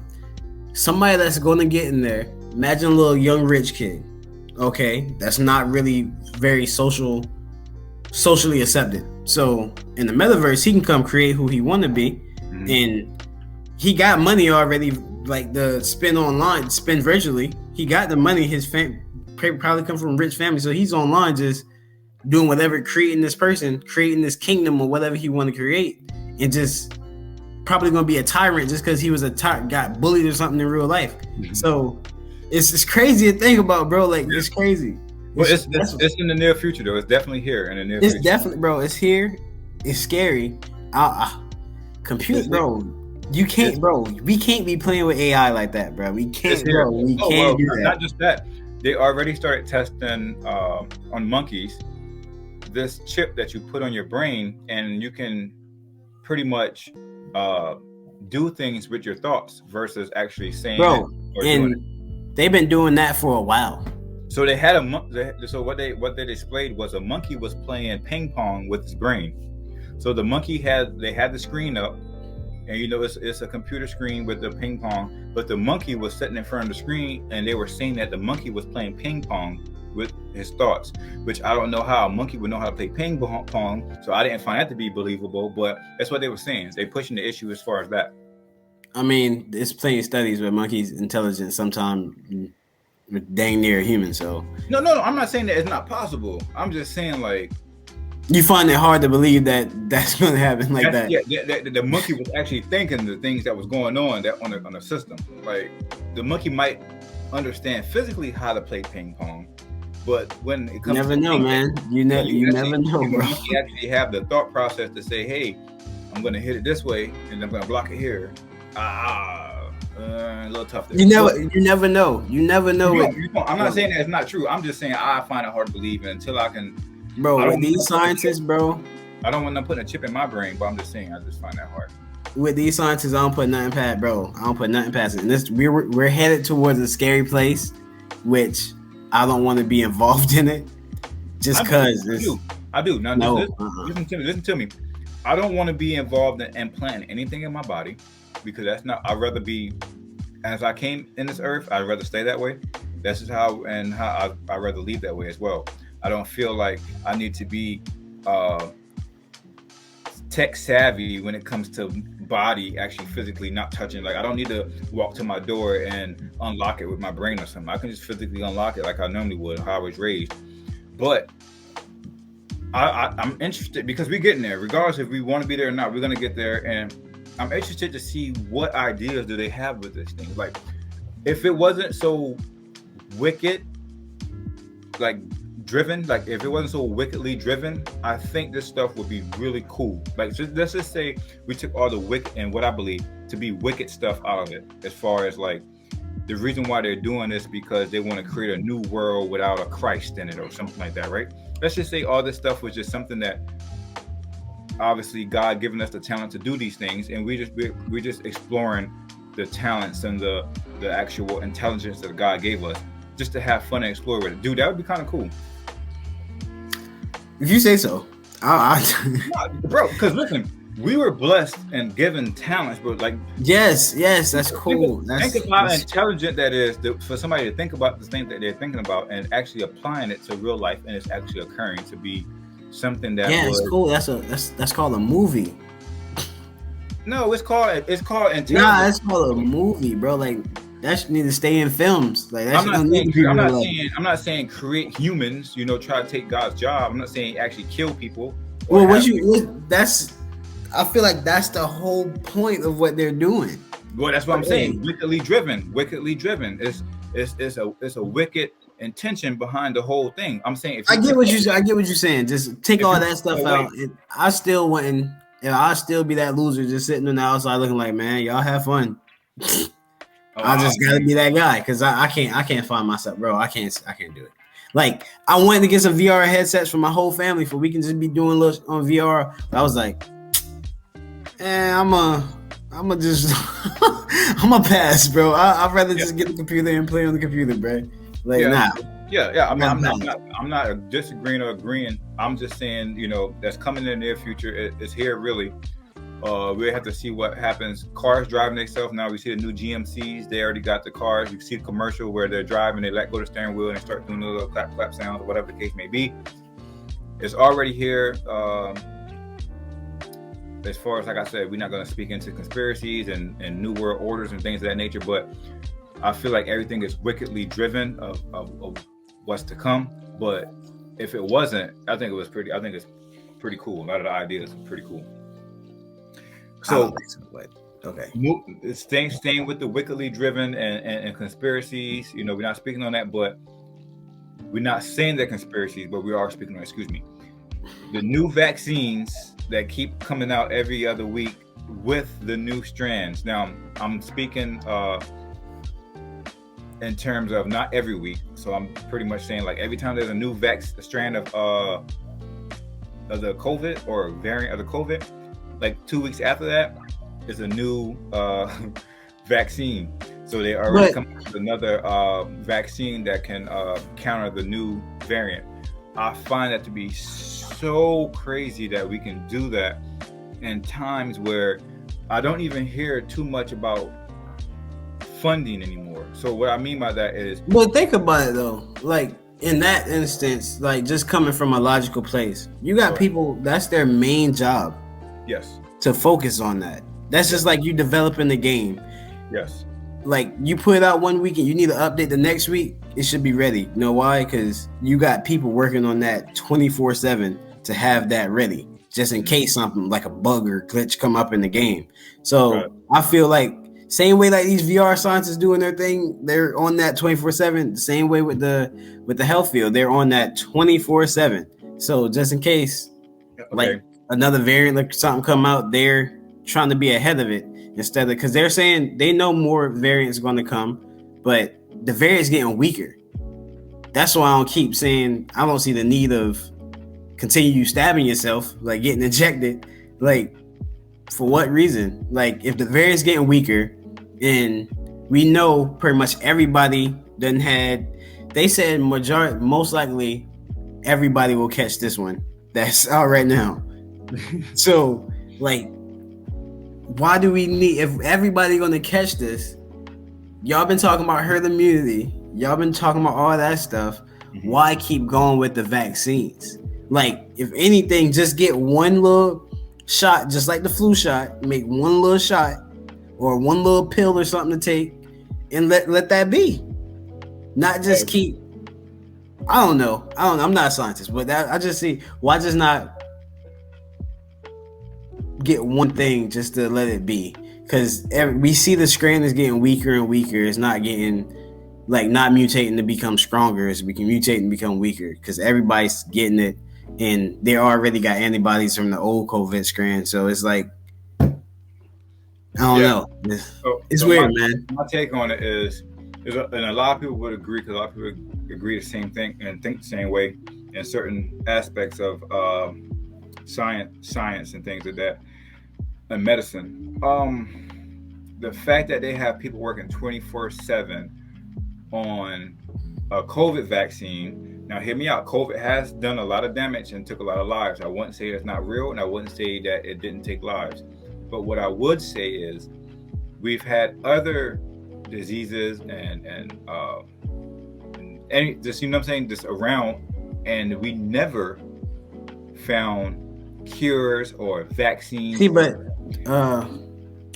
Somebody that's going to get in there. Imagine a little young rich kid. Okay, that's not really very socially accepted. So in the metaverse, he can come create who he want to be, and he got money already. Like the spend virtually. He got the money. His family probably come from a rich family, so he's online just doing whatever, creating this kingdom or whatever he want to create, and just probably gonna be a tyrant just because he was got bullied or something in real life. So it's crazy to think about, bro. Like it's crazy. Well, it's in the near future though. It's definitely here in the near future. It's definitely, bro. It's here. It's scary. Computer, bro. You can't, bro. We can't be playing with AI like that, bro. We can't, bro. We can't do that. Not just that. They already started testing on monkeys this chip that you put on your brain, and you can pretty much do things with your thoughts versus actually saying bro. It or and doing it. They've been doing that for a while. So they had so what they displayed was a monkey was playing ping pong with his brain. So the monkey had the screen up. And it's a computer screen with the ping pong, but the monkey was sitting in front of the screen, and they were saying that the monkey was playing ping pong with his thoughts, which I don't know how a monkey would know how to play ping pong, so I didn't find that to be believable, but that's what they were saying. They pushing the issue as far as that. I mean, there's plenty of studies where monkeys' intelligence sometimes dang near human, so. No, I'm not saying that it's not possible. I'm just saying, like, you find it hard to believe that that's going to happen like that. Yeah, the monkey was actually thinking the things that was going on that on the system. Like the monkey might understand physically how to play ping pong, but when it comes, you never know, man. You never know, bro. You actually have the thought process to say, "Hey, I'm going to hit it this way, and I'm going to block it here." A little tough. You never know. You never know. I'm not saying that it's not true. I'm just saying I find it hard to believe until I can. Bro, with these scientists, bro. I don't want them putting a chip in my brain, but I'm just saying I just find that hard. With these scientists, I don't put nothing past, bro. I don't put nothing past it. And we're headed towards a scary place, which I don't want to be involved in it. Just because I do. Now, listen to me. I don't want to be involved in implanting anything in my body because that's not. I'd rather be, as I came in this earth, I'd rather stay that way. That's just how I'd rather leave that way as well. I don't feel like I need to be tech savvy when it comes to body actually physically not touching. Like I don't need to walk to my door and unlock it with my brain or something. I can just physically unlock it like I normally would, how I was raised. But I'm interested because we're getting there. Regardless if we want to be there or not, we're going to get there. And I'm interested to see what ideas do they have with this thing. Like if it wasn't so wicked, like driven, like if it wasn't so wickedly driven, I think this stuff would be really cool. Like let's just say we took all the wicked and what I believe to be wicked stuff out of it, as far as like the reason why they're doing this because they want to create a new world without a Christ in it or something like that, right? Let's just say all this stuff was just something that obviously God given us the talent to do these things, and we're just exploring the talents and the actual intelligence that God gave us just to have fun and explore with it. Dude, that would be kind of cool. If you say so. Bro, because listen, we were blessed and given talents, bro. Like yes, that's cool. Think about how intelligent that is for somebody to think about the thing that they're thinking about and actually applying it to real life, and it's actually occurring to be something that it's cool. That's called a movie. No, it's called intelligence. Nah, it's called a movie, bro. Like that should need to stay in films. Like that I'm not saying create humans, try to take God's job. I'm not saying actually kill people. Well, I feel like that's the whole point of what they're doing. Well, that's what I'm saying. Wickedly driven. It's a wicked intention behind the whole thing. I'm saying I get what you're saying. Just take all that stuff out. I still wouldn't. I'll still be that loser just sitting on the outside looking like, man, y'all have fun. I just gotta be that guy because I can't find myself, bro. I can't do it. Like I wanted to get some VR headsets for my whole family for we can just be doing little on VR. But I was like, I'm a just I'm a pass, bro. I'd rather just get the computer and play on the computer, bro. Like nah. Yeah. I mean, I'm balanced. I'm not disagreeing or agreeing. I'm just saying, that's coming in the near future. It's here really. We have to see what happens. Cars driving themselves now. We see the new GMCs. They already got the cars. You see the commercial where they're driving, they let go the steering wheel and they start doing the little clap clap sounds or whatever the case may be. It's already here. As far as, like I said, we're not going to speak into conspiracies and new world orders and things of that nature, but I feel like everything is wickedly driven of what's to come. But if it wasn't, I think it's pretty cool. A lot of the ideas are pretty cool. So, but okay. Staying with the wickedly driven and conspiracies, we're not speaking on that, but we're not saying they're conspiracies, but we are speaking on, the new vaccines that keep coming out every other week with the new strands. Now, I'm speaking in terms of not every week, so I'm pretty much saying like every time there's a new strand of the COVID or variant of the COVID, like 2 weeks after that is a new vaccine. So they already come up with another vaccine that can counter the new variant. I find that to be so crazy that we can do that in times where I don't even hear too much about funding anymore. So what I mean by that is, but think about it though, like in that instance, like just coming from a logical place, you got people that's their main job. Yes. To focus on that. That's just like you developing the game. Yes. Like you put it out 1 week and you need to update the next week, it should be ready. You know why? Because you got people working on that 24/7 to have that ready, just in case something like a bug or glitch come up in the game. So I feel like same way like these VR scientists doing their thing, they're on that 24/7. The same way with the health field, they're on that 24/7. So just in case, like another variant or something come out, they're trying to be ahead of it instead of, because they're saying they know more variants are going to come, but the variant's getting weaker. That's why I don't keep saying I don't see the need of continue stabbing yourself, like getting injected. Like for what reason? Like if the variant's getting weaker, and we know pretty much everybody done had, they said most likely everybody will catch this one that's out right now. So like why do we need, if everybody gonna catch this, y'all been talking about herd immunity, y'all been talking about all that stuff, why keep going with the vaccines? Like if anything, just get one little shot, just like the flu shot, make one little shot or one little pill or something to take and let that be. Not just keep, I don't know, I'm not a scientist, but I just see, why just not get one thing just to let it be? Because we see the strain is getting weaker and weaker. It's not getting, like, not mutating to become stronger. It's mutating to become weaker because everybody's getting it, and they already got antibodies from the old COVID strand. So it's like, I don't know. It's weird, man. My take on it is, and a lot of people would agree, because a lot of people agree the same thing and think the same way in certain aspects of science and things like that, and medicine. The fact that they have people working 24/7 on a COVID vaccine. Now, hear me out. COVID has done a lot of damage and took a lot of lives. I wouldn't say it's not real, and I wouldn't say that it didn't take lives. But what I would say is, we've had other diseases and just, you know what I'm saying, just around, and we never found cures or vaccines. See, but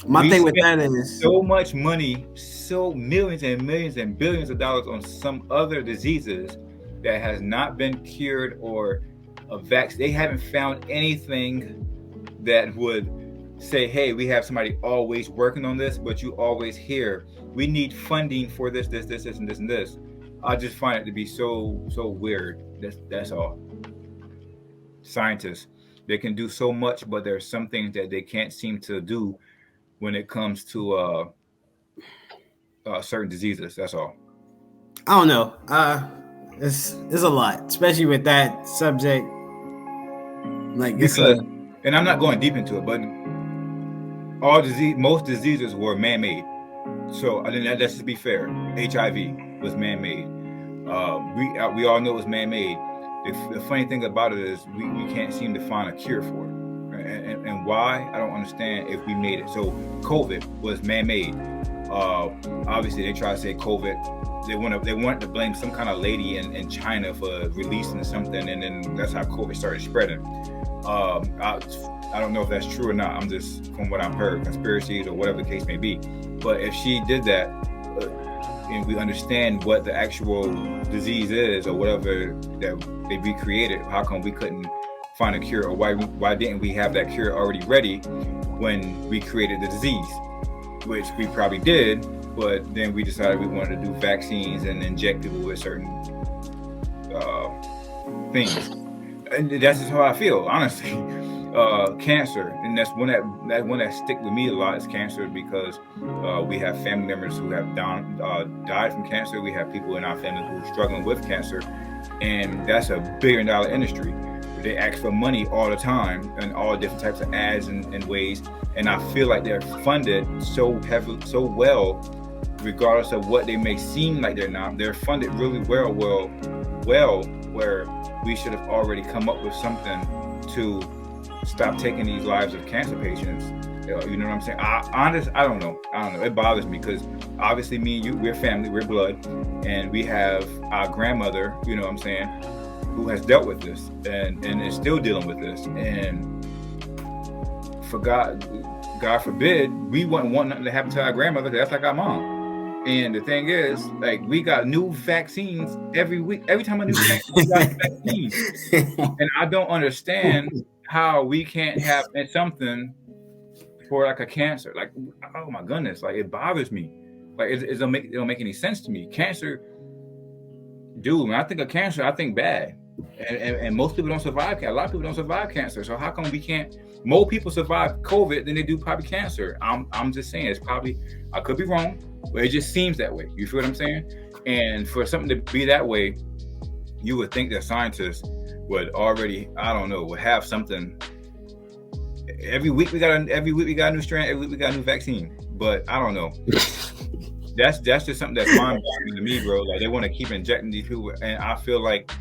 my thing with that is so much money, so millions and millions and billions of dollars on some other diseases that has not been cured or a vaccine. They haven't found anything that would say, hey, we have somebody always working on this, but you always hear, we need funding for this, and this, and this. I just find it to be so weird. That's all. Scientists, they can do so much, but there's some things that they can't seem to do when it comes to certain diseases. That's all. I don't know. It's a lot, especially with that subject. Like and I'm not going deep into it, but most diseases were man-made. So I think let's just be fair. HIV was man-made. We all know it's man-made. The funny thing about it is we can't seem to find a cure for it. And why? I don't understand if we made it. So COVID was man-made. Obviously, they try to say COVID. They want to blame some kind of lady in China for releasing something, and then that's how COVID started spreading. I don't know if that's true or not. I'm just from what I've heard, conspiracies or whatever the case may be. But if she did that, and we understand what the actual disease is or whatever that they recreated, how come we couldn't find a cure, or why didn't we have that cure already ready when we created the disease? Which we probably did, but then we decided we wanted to do vaccines and inject people with certain things. And that's just how I feel, honestly. Cancer, and that's one that stick with me a lot is cancer, because we have family members who have died from cancer. We have people in our family who are struggling with cancer, and that's a $1 billion industry. They ask for money all the time and all different types of ads and ways, and I feel like they're funded so heavily, so well, regardless of what they may seem like they're not. They're funded really well, where we should have already come up with something to stop taking these lives of cancer patients. You know what I'm saying? I don't know. It bothers me because obviously me and you, we're family, we're blood, and we have our grandmother, you know what I'm saying, who has dealt with this and is still dealing with this. And for God forbid, we wouldn't want nothing to happen to our grandmother. That's like our mom. And the thing is, like, we got new vaccines every week. Every time a new vaccine, we got vaccines. And I don't understand how we can't have something for like a cancer. Like, oh my goodness, like it bothers me. Like it don't make any sense to me. Cancer, dude, when I think of cancer, I think bad. And most people don't survive. A lot of people don't survive cancer. So how come we can't? More people survive COVID than they do probably cancer. I'm just saying, it's probably, I could be wrong, but it just seems that way. You feel what I'm saying? And for something to be that way, you would think that scientists would already, I don't know, would have something. Every week we got a new strand. Every week we got a new vaccine. But I don't know. That's just something that's mind-boggling to me, bro. Like, they want to keep injecting these people, and I feel like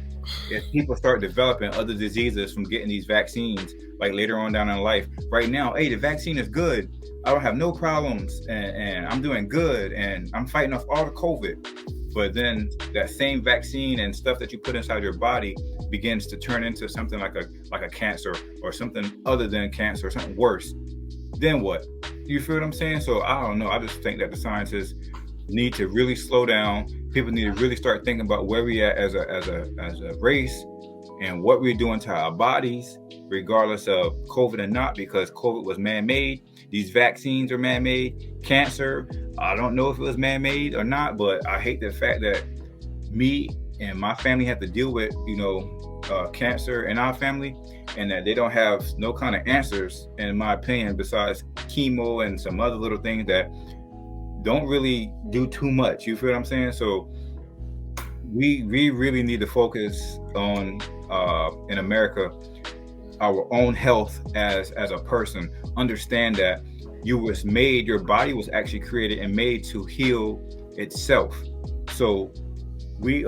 if people start developing other diseases from getting these vaccines, like later on down in life, right now, hey, the vaccine is good. I don't have no problems, and I'm doing good, and I'm fighting off all the COVID. But then that same vaccine and stuff that you put inside your body begins to turn into something like a cancer or something other than cancer or something worse. Then what? You feel what I'm saying? So I don't know. I just think that the scientists need to really slow down. People need to really start thinking about where we at as a race and what we're doing to our bodies, regardless of COVID or not, because COVID was man-made. These vaccines are man-made. Cancer, I don't know if it was man-made or not, but I hate the fact that me and my family have to deal with, cancer in our family, and that they don't have no kind of answers, in my opinion, besides chemo and some other little things that don't really do too much. You feel what I'm saying? So we really need to focus on in America our own health as a person. Understand that your body was actually created and made to heal itself. So we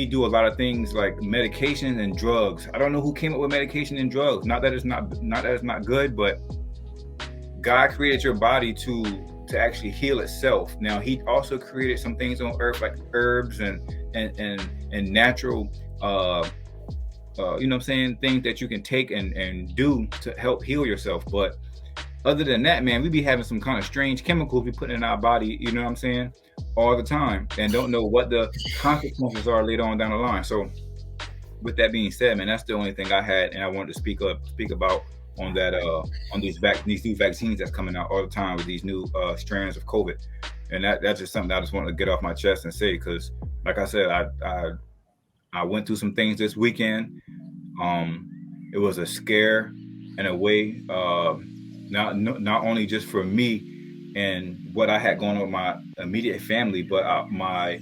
do a lot of things like medication and drugs. I don't know who came up with medication and drugs. Not that it's not good, but God created your body to actually heal itself. Now, he also created some things on earth like herbs and natural things that you can take and do to help heal yourself. But other than that, man, we be having some kind of strange chemicals we put in our body, you know what I'm saying, all the time, and don't know what the consequences are later on down the line. So with that being said, man, that's the only thing I had, and I wanted to speak about on that on these new vaccines that's coming out all the time with these new strands of COVID. And that's just something I just wanted to get off my chest and say, because like I said, I went through some things this weekend. It was a scare in a way, not only just for me and what I had going on with my immediate family, but my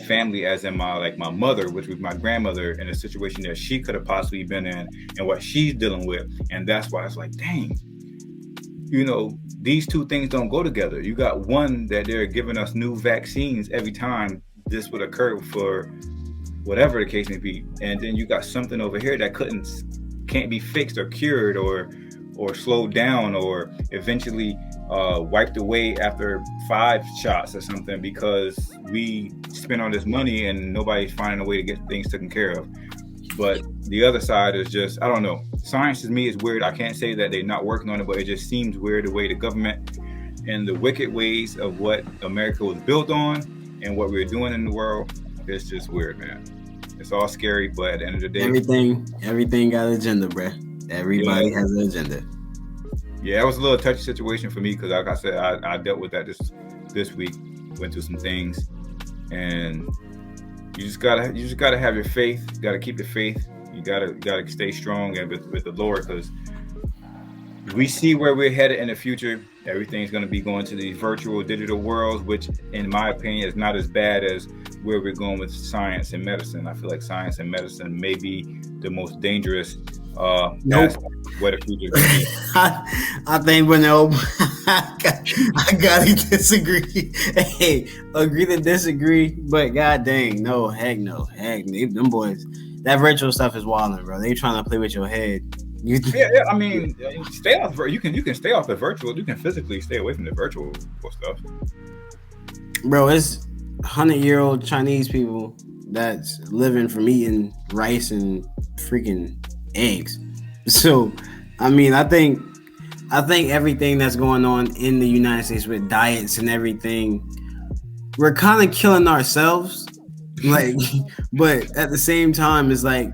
family, as in my mother, which was my grandmother, in a situation that she could have possibly been in and what she's dealing with. And that's why it's like, dang, these two things don't go together. You got one that they're giving us new vaccines every time this would occur for whatever the case may be. And then you got something over here that can't be fixed or cured or slowed down or eventually wiped away after 5 shots or something, because we spent all this money and nobody's finding a way to get things taken care of. But the other side is just, I don't know. Science to me is weird. I can't say that they're not working on it, but it just seems weird the way the government and the wicked ways of what America was built on and what we're doing in the world. It's just weird, man. It's all scary, but at the end of the day, everything got an agenda, bruh. Everybody has an agenda. Yeah, it was a little touchy situation for me because, like I said, I dealt with that this week. Went through some things, and you just gotta have your faith. You gotta keep your faith. You gotta stay strong and with the Lord, because we see where we're headed in the future. Everything's gonna be going to these virtual, digital worlds, which, in my opinion, is not as bad as where we're going with science and medicine. I feel like science and medicine may be the most dangerous aspect of where the future is. I think I gotta disagree. Hey, agree to disagree, but god dang, no, heck no. Them boys, that virtual stuff is wilding, bro. They trying to play with your head. Yeah. I mean, stay off. You can stay off the virtual. You can physically stay away from the virtual stuff. Bro, it's 100-year-old Chinese people that's living from eating rice and freaking eggs. So, I mean, I think everything that's going on in the United States with diets and everything, we're kind of killing ourselves. Like, but at the same time, it's like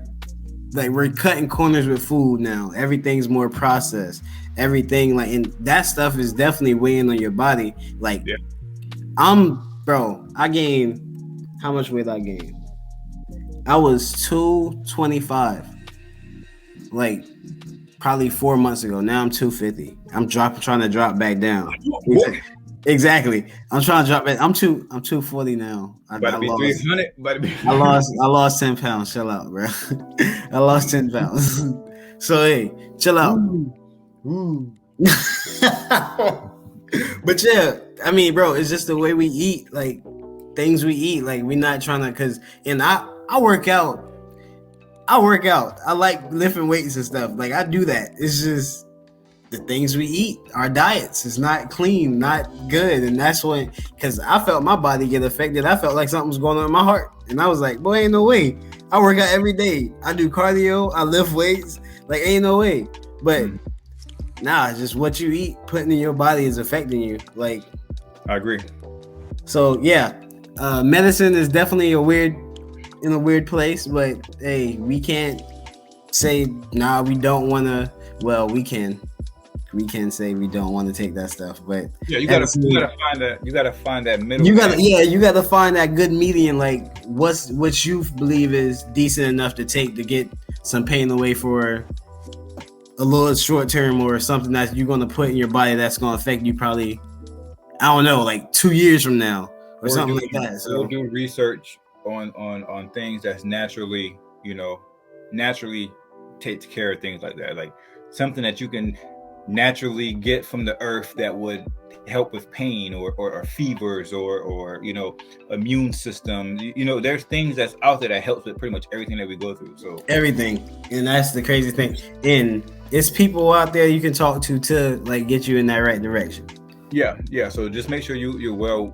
we're cutting corners with food now. Everything's more processed. Everything, like, and that stuff is definitely weighing on your body. Like, yeah. I gained, how much weight I gained? I was 225, like probably 4 months ago. Now I'm 250. I'm trying to drop back down. Exactly. I'm trying to drop back. I'm 240 now. I lost 10 pounds. Chill out, bro. I lost 10 pounds. So hey, chill out. But yeah, I mean, bro, it's just the way we eat, like things we eat. Like, we're not trying to, and I work out. I like lifting weights and stuff. Like, I do that. It's just the things we eat, our diets is not clean, not good. And that's when, because I felt my body get affected. I felt like something was going on in my heart. And I was like, boy, ain't no way. I work out every day. I do cardio. I lift weights. Like, ain't no way. But nah, just what you eat, putting in your body is affecting you. Like, I agree. So yeah, medicine is definitely in a weird place, but hey, we can't say nah, we don't want to. Well, we can say we don't want to take that stuff, but yeah, you gotta find that middle. You gotta find that good median. Like, what you believe is decent enough to take to get some pain away for a little short term, or something that you're gonna put in your body that's gonna affect you probably, I don't know, like 2 years from now or something like that. So do research on things that's naturally take care of things like that, like something that you can naturally get from the earth that would help with pain or fevers or immune system. There's things that's out there that helps with pretty much everything that we go through. So everything, and that's the crazy thing. And it's people out there you can talk to like get you in that right direction. Yeah. So just make sure you're well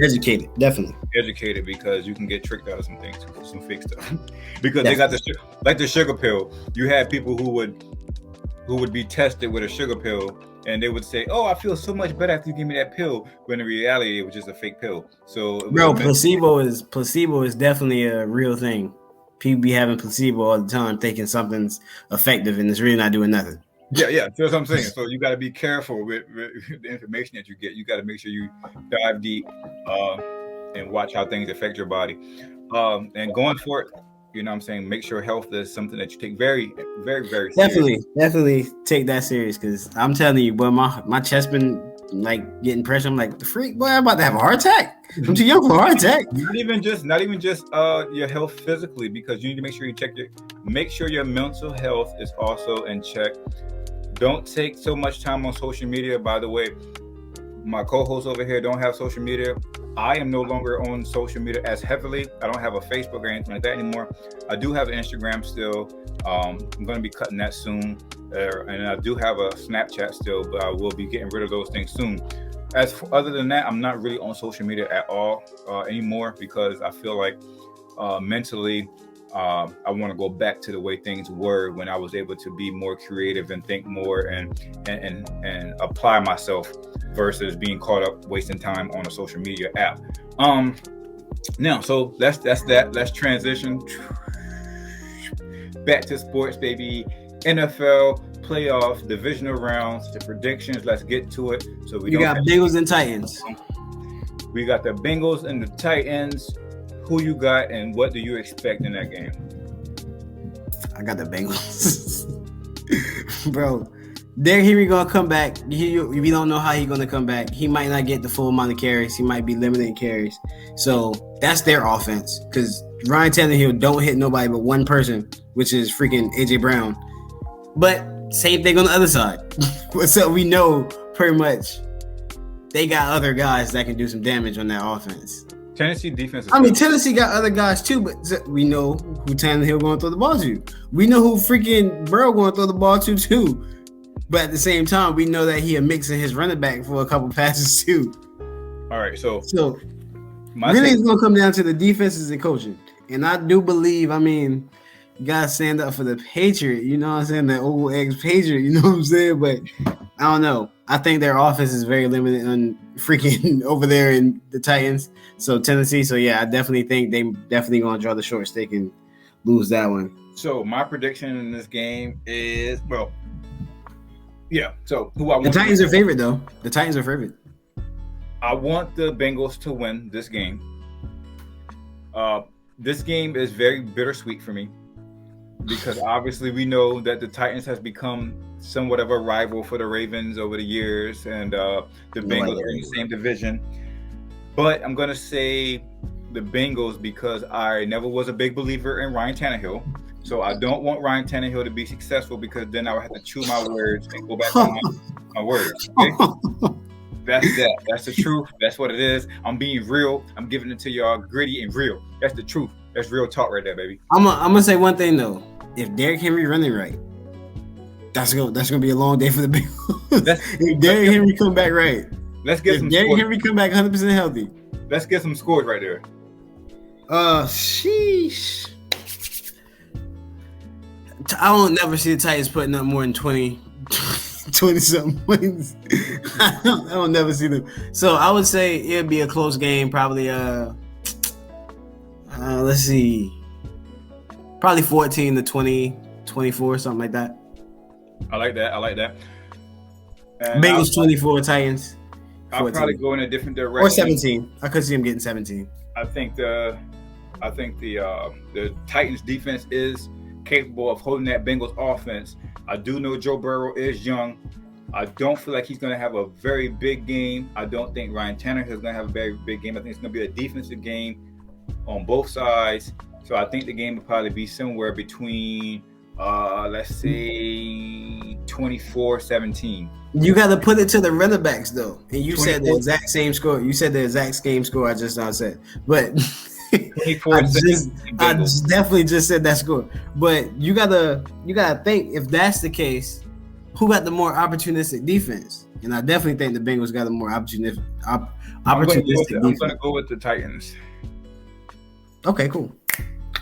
educated, definitely educated, because you can get tricked out of some things, some fake stuff. Because they got the sugar pill. You had people who would be tested with a sugar pill, and they would say, "Oh, I feel so much better after you give me that pill," when in reality it was just a fake pill. So, bro, placebo is definitely a real thing. People be having placebo all the time, thinking something's effective, and it's really not doing nothing. Yeah. That's what I'm saying. So you got to be careful with the information that you get. You got to make sure you dive deep and watch how things affect your body. And going for it, you know what I'm saying, make sure health is something that you take very, very, very seriously. Definitely take that serious, because I'm telling you, boy, my chest been like getting pressure. I'm like, what the freak, boy, I'm about to have a heart attack. I'm too young for a heart attack. Not even just your health physically, because you need to make sure you make sure your mental health is also in check. Don't take so much time on social media. By the way, my co-hosts over here don't have social media. I am no longer on social media as heavily. I don't have a Facebook or anything like that anymore. I do have an Instagram still. I'm going to be cutting that soon. And I do have a Snapchat still, but I will be getting rid of those things soon. Other than that, I'm not really on social media at all anymore because I feel like mentally, I want to go back to the way things were when I was able to be more creative and think more and apply myself versus being caught up wasting time on a social media app. Now, so that's that. Let's transition back to sports, baby. NFL playoff divisional rounds, the predictions. Let's get to it. So you got Bengals and Titans. We got the Bengals and the Titans. Who you got, and what do you expect in that game? I got the Bengals, bro. Derrick Henry gonna come back. We don't know how he's gonna come back. He might not get the full amount of carries. He might be limited in carries. So that's their offense. Because Ryan Tannehill don't hit nobody but one person, which is freaking AJ Brown. But same thing on the other side. So we know pretty much they got other guys that can do some damage on that offense. Tennessee defense. Tennessee got other guys too, but we know who Tannehill going to throw the ball to. We know who freaking Burrow going to throw the ball to too. But at the same time, we know that he a mixing his running back for a couple passes too. All right, so really it's going to come down to the defenses and coaching. And I do believe, you got to stand up for the Patriot. You know what I'm saying? The old ex-Patriot, you know what I'm saying? But I don't know. I think their offense is very limited on freaking over there in the Titans. So Tennessee. So yeah, I definitely think they definitely going to draw the short stick and lose that one. So my prediction in this game is So who I want? The Titans are favorite though. The Titans are favorite. I want the Bengals to win this game. This game is very bittersweet for me because obviously we know that the Titans has become somewhat of a rival for the Ravens over the years, and the Bengals are in the same division. But I'm going to say the Bengals because I never was a big believer in Ryan Tannehill. So I don't want Ryan Tannehill to be successful because then I would have to chew my words and go back on my words. Okay? That's that. That's the truth. That's what it is. I'm being real. I'm giving it to y'all gritty and real. That's the truth. That's real talk right there, baby. I'm gonna say one thing though. If Derrick Henry running right, that's gonna be a long day for the Bengals. If Derrick Henry come back right. Let's get some Derrick Henry come back 100% healthy. Let's get some scores right there. Sheesh. I don't never see the Titans putting up more than 20 something points. I don't never see them. So I would say it'd be a close game, probably let's see. Probably 14 to 20, 24, something like that. I like that. And Bengals 24, Titans. I'll probably go in a different direction. Or 17. I could see him getting 17. I think the Titans defense is capable of holding that Bengals offense. I do know Joe Burrow is young. I don't feel like he's going to have a very big game. I don't think Ryan Tannehill is going to have a very big game. I think it's going to be a defensive game on both sides. So I think the game will probably be somewhere between, let's say, 24-17. You got to put it to the running backs, though. And you said the exact same score. You said the exact same score I just now said. But I definitely just said that score. But you gotta think, if that's the case, who got the more opportunistic defense? And I definitely think the Bengals got a more opportunistic defense. I'm going to go with the Titans. Okay, cool.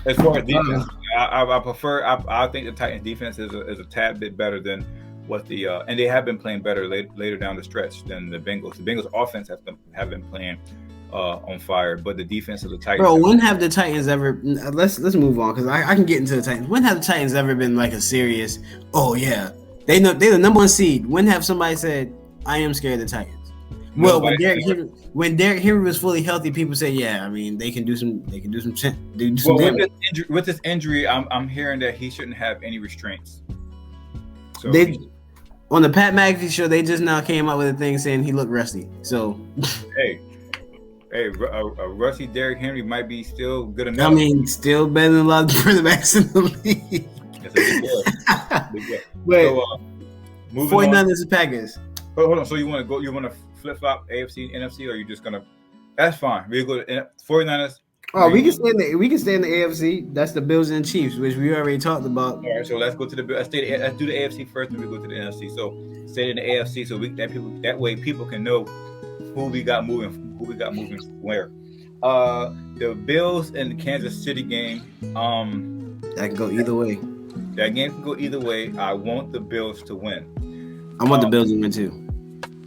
As far as defense, I prefer. I think the Titans defense is a tad bit better than what the and they have been playing better later down the stretch than the Bengals. The Bengals offense have been playing on fire, but the defense of the Titans. Bro, when have the Titans ever? Let's move on because I can get into the Titans. When have the Titans ever been like a serious? Oh yeah, they're the number one seed. When have somebody said I am scared of the Titans? Well, when Derrick Henry was fully healthy, people say, yeah, I mean, they can do some damage. With this injury, I'm hearing that he shouldn't have any restraints. So on the Pat McAfee show, they just now came out with a thing saying he looked rusty. So hey, a rusty Derrick Henry might be still good enough. I mean, still better than a lot of the quarterbacks in the league. That's a big deal. But so, moving on. 49ers and Packers. Hold on. So you want to flip flop AFC and NFC, or are you just gonna That's fine. We go to 49ers. Oh, we can stay in the AFC. That's the Bills and Chiefs, which we already talked about. All right, so let's go to the let's do the AFC first, and we go to the NFC. So stay in the AFC, so that way people can know who we got moving where. The Bills and the Kansas City game. That can go either way. That game can go either way. I want the Bills to win. I want the Bills to win too.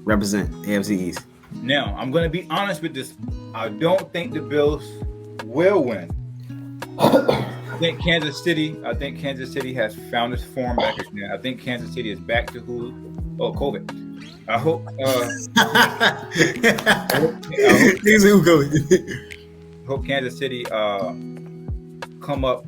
Represent AFC East. Now, I'm going to be honest with this. I don't think the Bills will win. I think Kansas City has found its form back again. I think Kansas City is back to COVID. I hope hope Kansas City come up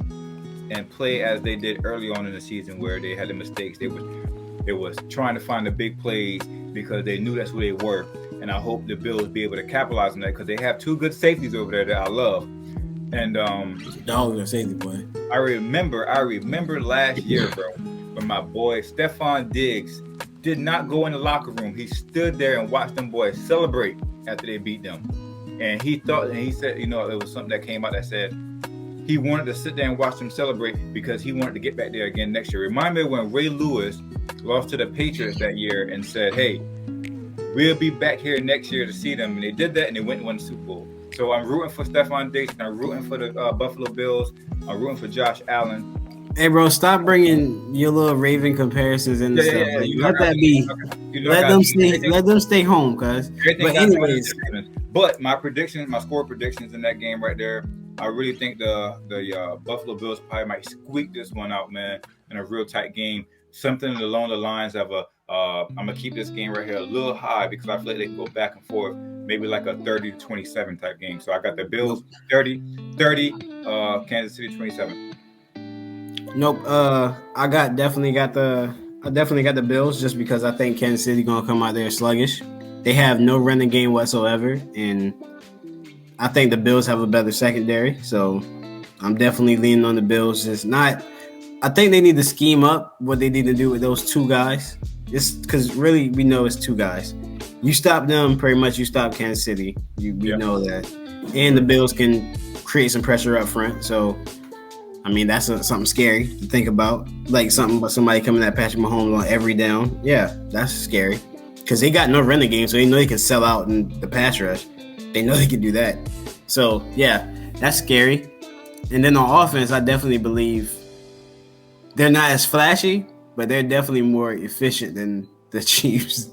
and play as they did early on in the season, where they had the mistakes. They was trying to find the big plays because they knew that's who they were. And I hope the Bills be able to capitalize on that, because they have two good safeties over there that I love. And dog a safety boy. I remember last year, bro, when my boy Stephon Diggs did not go in the locker room. He stood there and watched them boys celebrate after they beat them. And he said, it was something that came out that said he wanted to sit there and watch them celebrate because he wanted to get back there again next year. Remind me when Ray Lewis lost to the Patriots that year and said, hey, we'll be back here next year to see them. And they did that, and they went and won the Super Bowl. So I'm rooting for Stephon Diggs, and I'm rooting for the Buffalo Bills. I'm rooting for Josh Allen. Hey, bro, stop bringing your little Raven comparisons and stuff. Let that be. Let them stay home, cuz. But anyways. But my score predictions in that game right there, I really think the Buffalo Bills probably might squeak this one out, man, in a real tight game. Something along the lines of I'm going to keep this game right here a little high, because I feel like they can go back and forth, maybe like a 30-27 type game. So I got the Bills 30, Kansas City 27. Nope. I definitely got the Bills, just because I think Kansas City gonna come out there sluggish. They have no running game whatsoever, and I think the Bills have a better secondary. So I'm definitely leaning on the Bills. I think they need to scheme up what they need to do with those two guys. Just because really we know it's two guys. You stop them, pretty much you stop Kansas City. We know that. And the Bills can create some pressure up front. So, I mean, that's something scary to think about. Like somebody coming at Patrick Mahomes on every down. Yeah, that's scary. Because they got no running game, so they know they can sell out in the pass rush. They know they can do that. So, yeah, that's scary. And then on offense, I definitely believe they're not as flashy, but they're definitely more efficient than the Chiefs.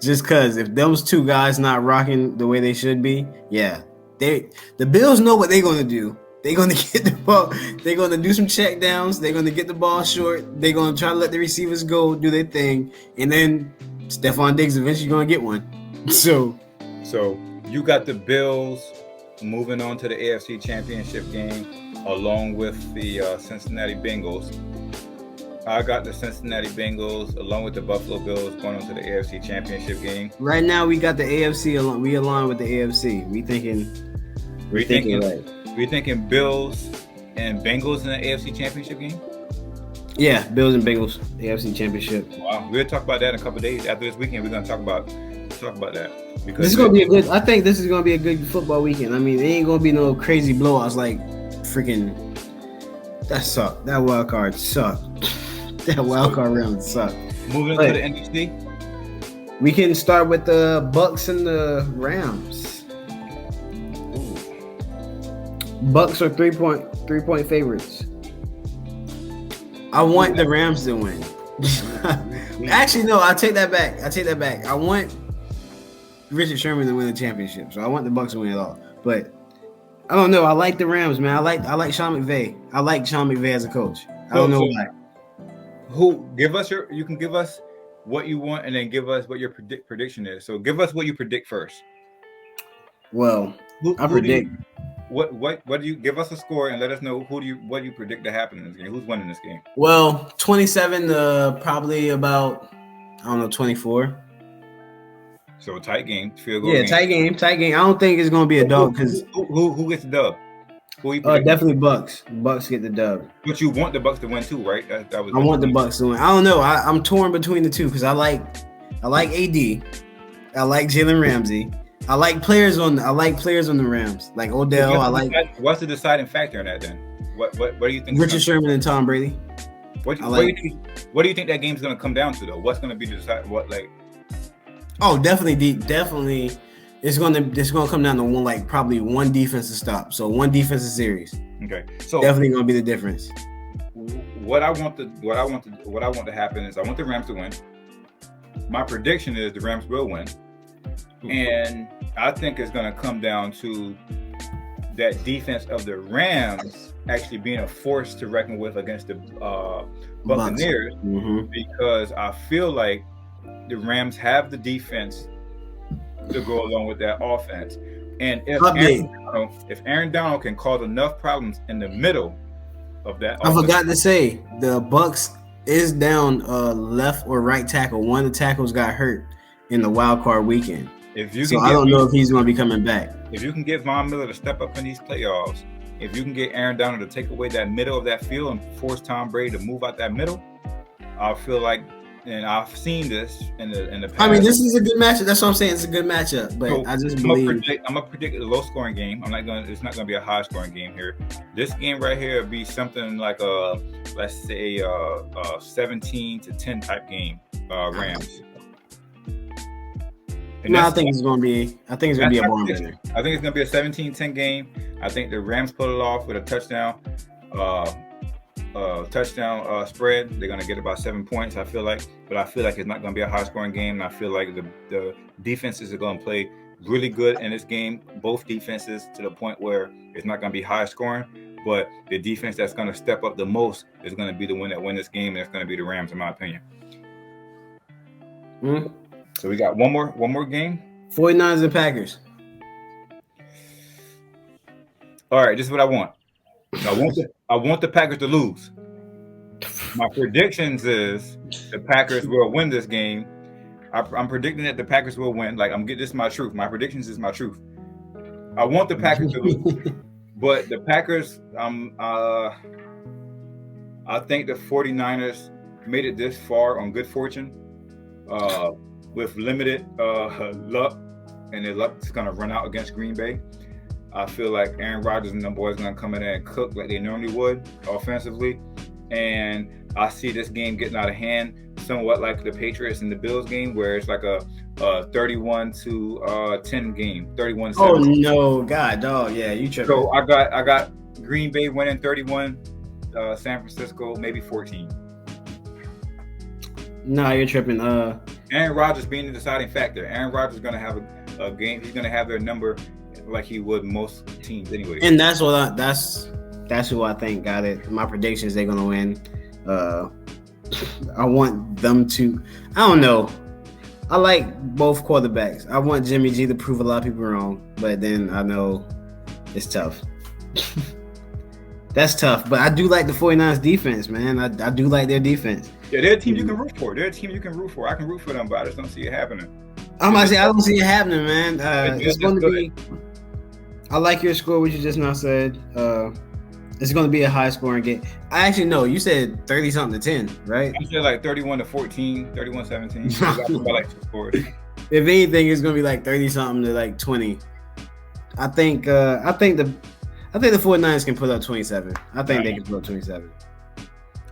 Just because if those two guys not rocking the way they should be, yeah, the Bills know what they're going to do. They're going to get the ball. They're going to do some check downs. They're going to get the ball short. They're going to try to let the receivers go, do their thing. And then Stephon Diggs eventually going to get one. So you got the Bills moving on to the AFC Championship game along with the Cincinnati Bengals. I got the Cincinnati Bengals along with the Buffalo Bills going on to the AFC Championship game. Right now, we got the AFC. We align with the AFC. We thinking right. We thinking Bills and Bengals in the AFC Championship game? Yeah, Bills and Bengals, AFC Championship. Wow, we'll talk about that in a couple of days. After this weekend, we're gonna talk about that. Because this is gonna be a good. I think this is gonna be a good football weekend. I mean, it ain't gonna be no crazy blowouts like freaking. That sucked. That wild card sucked. That wild card round sucked. Moving to the NFC. We can start with the Bucks and the Rams. Ooh. Bucks are 3-point favorites. I want the Rams to win. Actually, no, I take that back. I want Richard Sherman to win the championship. So I want the Bucks to win it all. But I don't know. I like the Rams, man. I like Sean McVay. I like Sean McVay as a coach. I don't know why. You can give us what you want and then give us what your prediction is. So give us what you predict first. Well, I predict. What do you give us a score and let us know what do you predict to happen in this game? Who's winning this game? Well, 27 to probably about 24. So a tight game, field goal. Yeah, game. Tight game. I don't think it's gonna be a dub because who gets the dub? Definitely Bucks. Bucks get the dub. But you want the Bucks to win too, right? I want the Bucks to win. I don't know. I'm torn between the two because I like AD. I like Jalen Ramsey. I like players on the Rams, like Odell. What's the deciding factor in that then? What do you think? Richard Sherman and Tom Brady. What do you think that game's going to come down to though? What's going to be the decide? What like? Oh, definitely. It's gonna come down to probably one defensive stop. So one defensive series. Okay, so definitely gonna be the difference. What I want to happen is I want the Rams to win. My prediction is the Rams will win, and I think it's gonna come down to that defense of the Rams actually being a force to reckon with against the Buccaneers, because I feel like the Rams have the defense to go along with that offense. And if Aaron Donald can cause enough problems in the middle of that offense. I forgot to say, the Bucs is down left or right tackle. One of the tackles got hurt in the wild card weekend. I don't know if he's going to be coming back. If you can get Von Miller to step up in these playoffs, if you can get Aaron Donald to take away that middle of that field and force Tom Brady to move out that middle, I feel like, and I've seen this in the past. I mean, this is a good matchup. That's what I'm saying. It's a good matchup, but I just believe I'm gonna predict a low-scoring game. It's not gonna be a high-scoring game here. This game right here will be something like let's say 17-10 type game. Rams. I think it's gonna be a barn burner. I think it's gonna be a 17-10 game. I think the Rams pull it off with a touchdown. Spread. They're going to get about 7 points, I feel like. But I feel like it's not going to be a high-scoring game. And I feel like the defenses are going to play really good in this game, both defenses, to the point where it's not going to be high-scoring. But the defense that's going to step up the most is going to be the one that win this game, and it's going to be the Rams, in my opinion. So we got one more game. 49ers and Packers. All right, this is what I want. I want the Packers to lose. My predictions is the Packers will win this game. I'm predicting that the Packers will win. This is my truth. My predictions is my truth. I want the Packers to lose, but the Packers. I think the 49ers made it this far on good fortune, with limited luck, and their luck is going to run out against Green Bay. I feel like Aaron Rodgers and them boys going to come in there and cook like they normally would offensively. And I see this game getting out of hand somewhat like the Patriots and the Bills game, where it's like a 31-10 game, 31-7. Oh, no. God, dog. Yeah, you tripping. So I got Green Bay winning 31, San Francisco maybe 14. No, you're tripping. Aaron Rodgers being the deciding factor. Aaron Rodgers is going to have a game. He's going to have their number like he would most teams anyway. And that's who I think got it. My predictions, they're gonna win. I want them to. I don't know. I like both quarterbacks. I want Jimmy G to prove a lot of people wrong, but then I know it's tough. That's tough. But I do like the 49ers defense, man. I do like their defense. Yeah, they're a team you can root for. I can root for them, but I just don't see it happening. I don't see it happening, man. It's going to be. I like your score, which you just now said. It's going to be a high-scoring game. I actually know. You said 30-something to 10, right? I said like 31-14, 31-17. I like two scores. If anything, it's going to be like 30-something to like 20. I think the 49ers can put up 27. I think they can put up 27.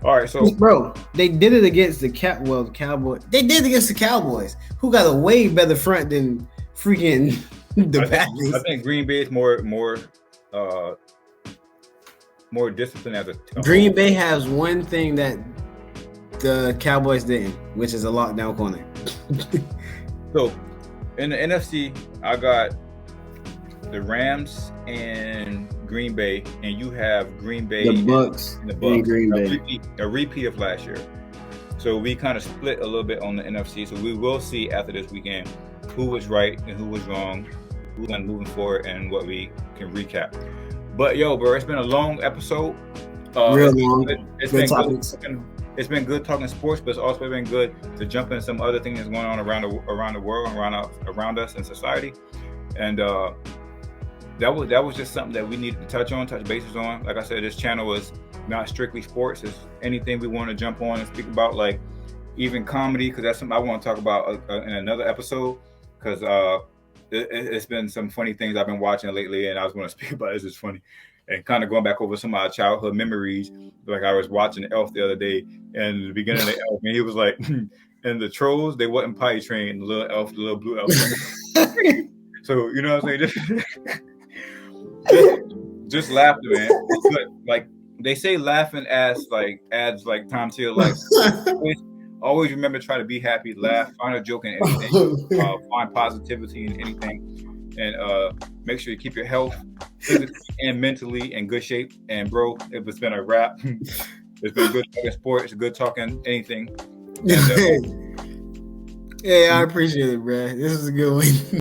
All right, so bro, they did it against the Cowboys. They did it against the Cowboys, who got a way better front than freaking the Packers. I think Green Bay is more disciplined as a Green Bay has one thing that the Cowboys didn't, which is a lockdown corner. So in the NFC, I got the Rams and Green Bay, and you have Green Bay, the Bucks, and the Bucks. Green Bay. A repeat of last year. So we kind of split a little bit on the NFC. So we will see after this weekend who was right and who was wrong, who's moving forward, and what we can recap. But yo, bro, it's been a long episode. Real long. It's been good talking sports, but it's also been good to jump in some other things that's going on around the world, around us in society, and that was just something that we needed to touch bases on. Like I said, this channel is not strictly sports. It's anything we want to jump on and speak about, like even comedy, because that's something I want to talk about in another episode. Because it's been some funny things I've been watching lately, and I was going to speak about it. It's just funny. And kind of going back over some of our childhood memories. Like I was watching Elf the other day, and the beginning of the Elf, and he was like, and the trolls, they wasn't potty trained. The little elf, the little blue elf. So, you know what I'm saying? Just laughter, man. But, like, they say laughing adds like time to your life. Always remember, try to be happy, laugh, find a joke in anything, find positivity in anything, and make sure you keep your health physically and mentally in good shape. And bro, it's been a wrap. It's been good talking sports, good talking anything. And, yeah, I appreciate it, bro. This is a good one.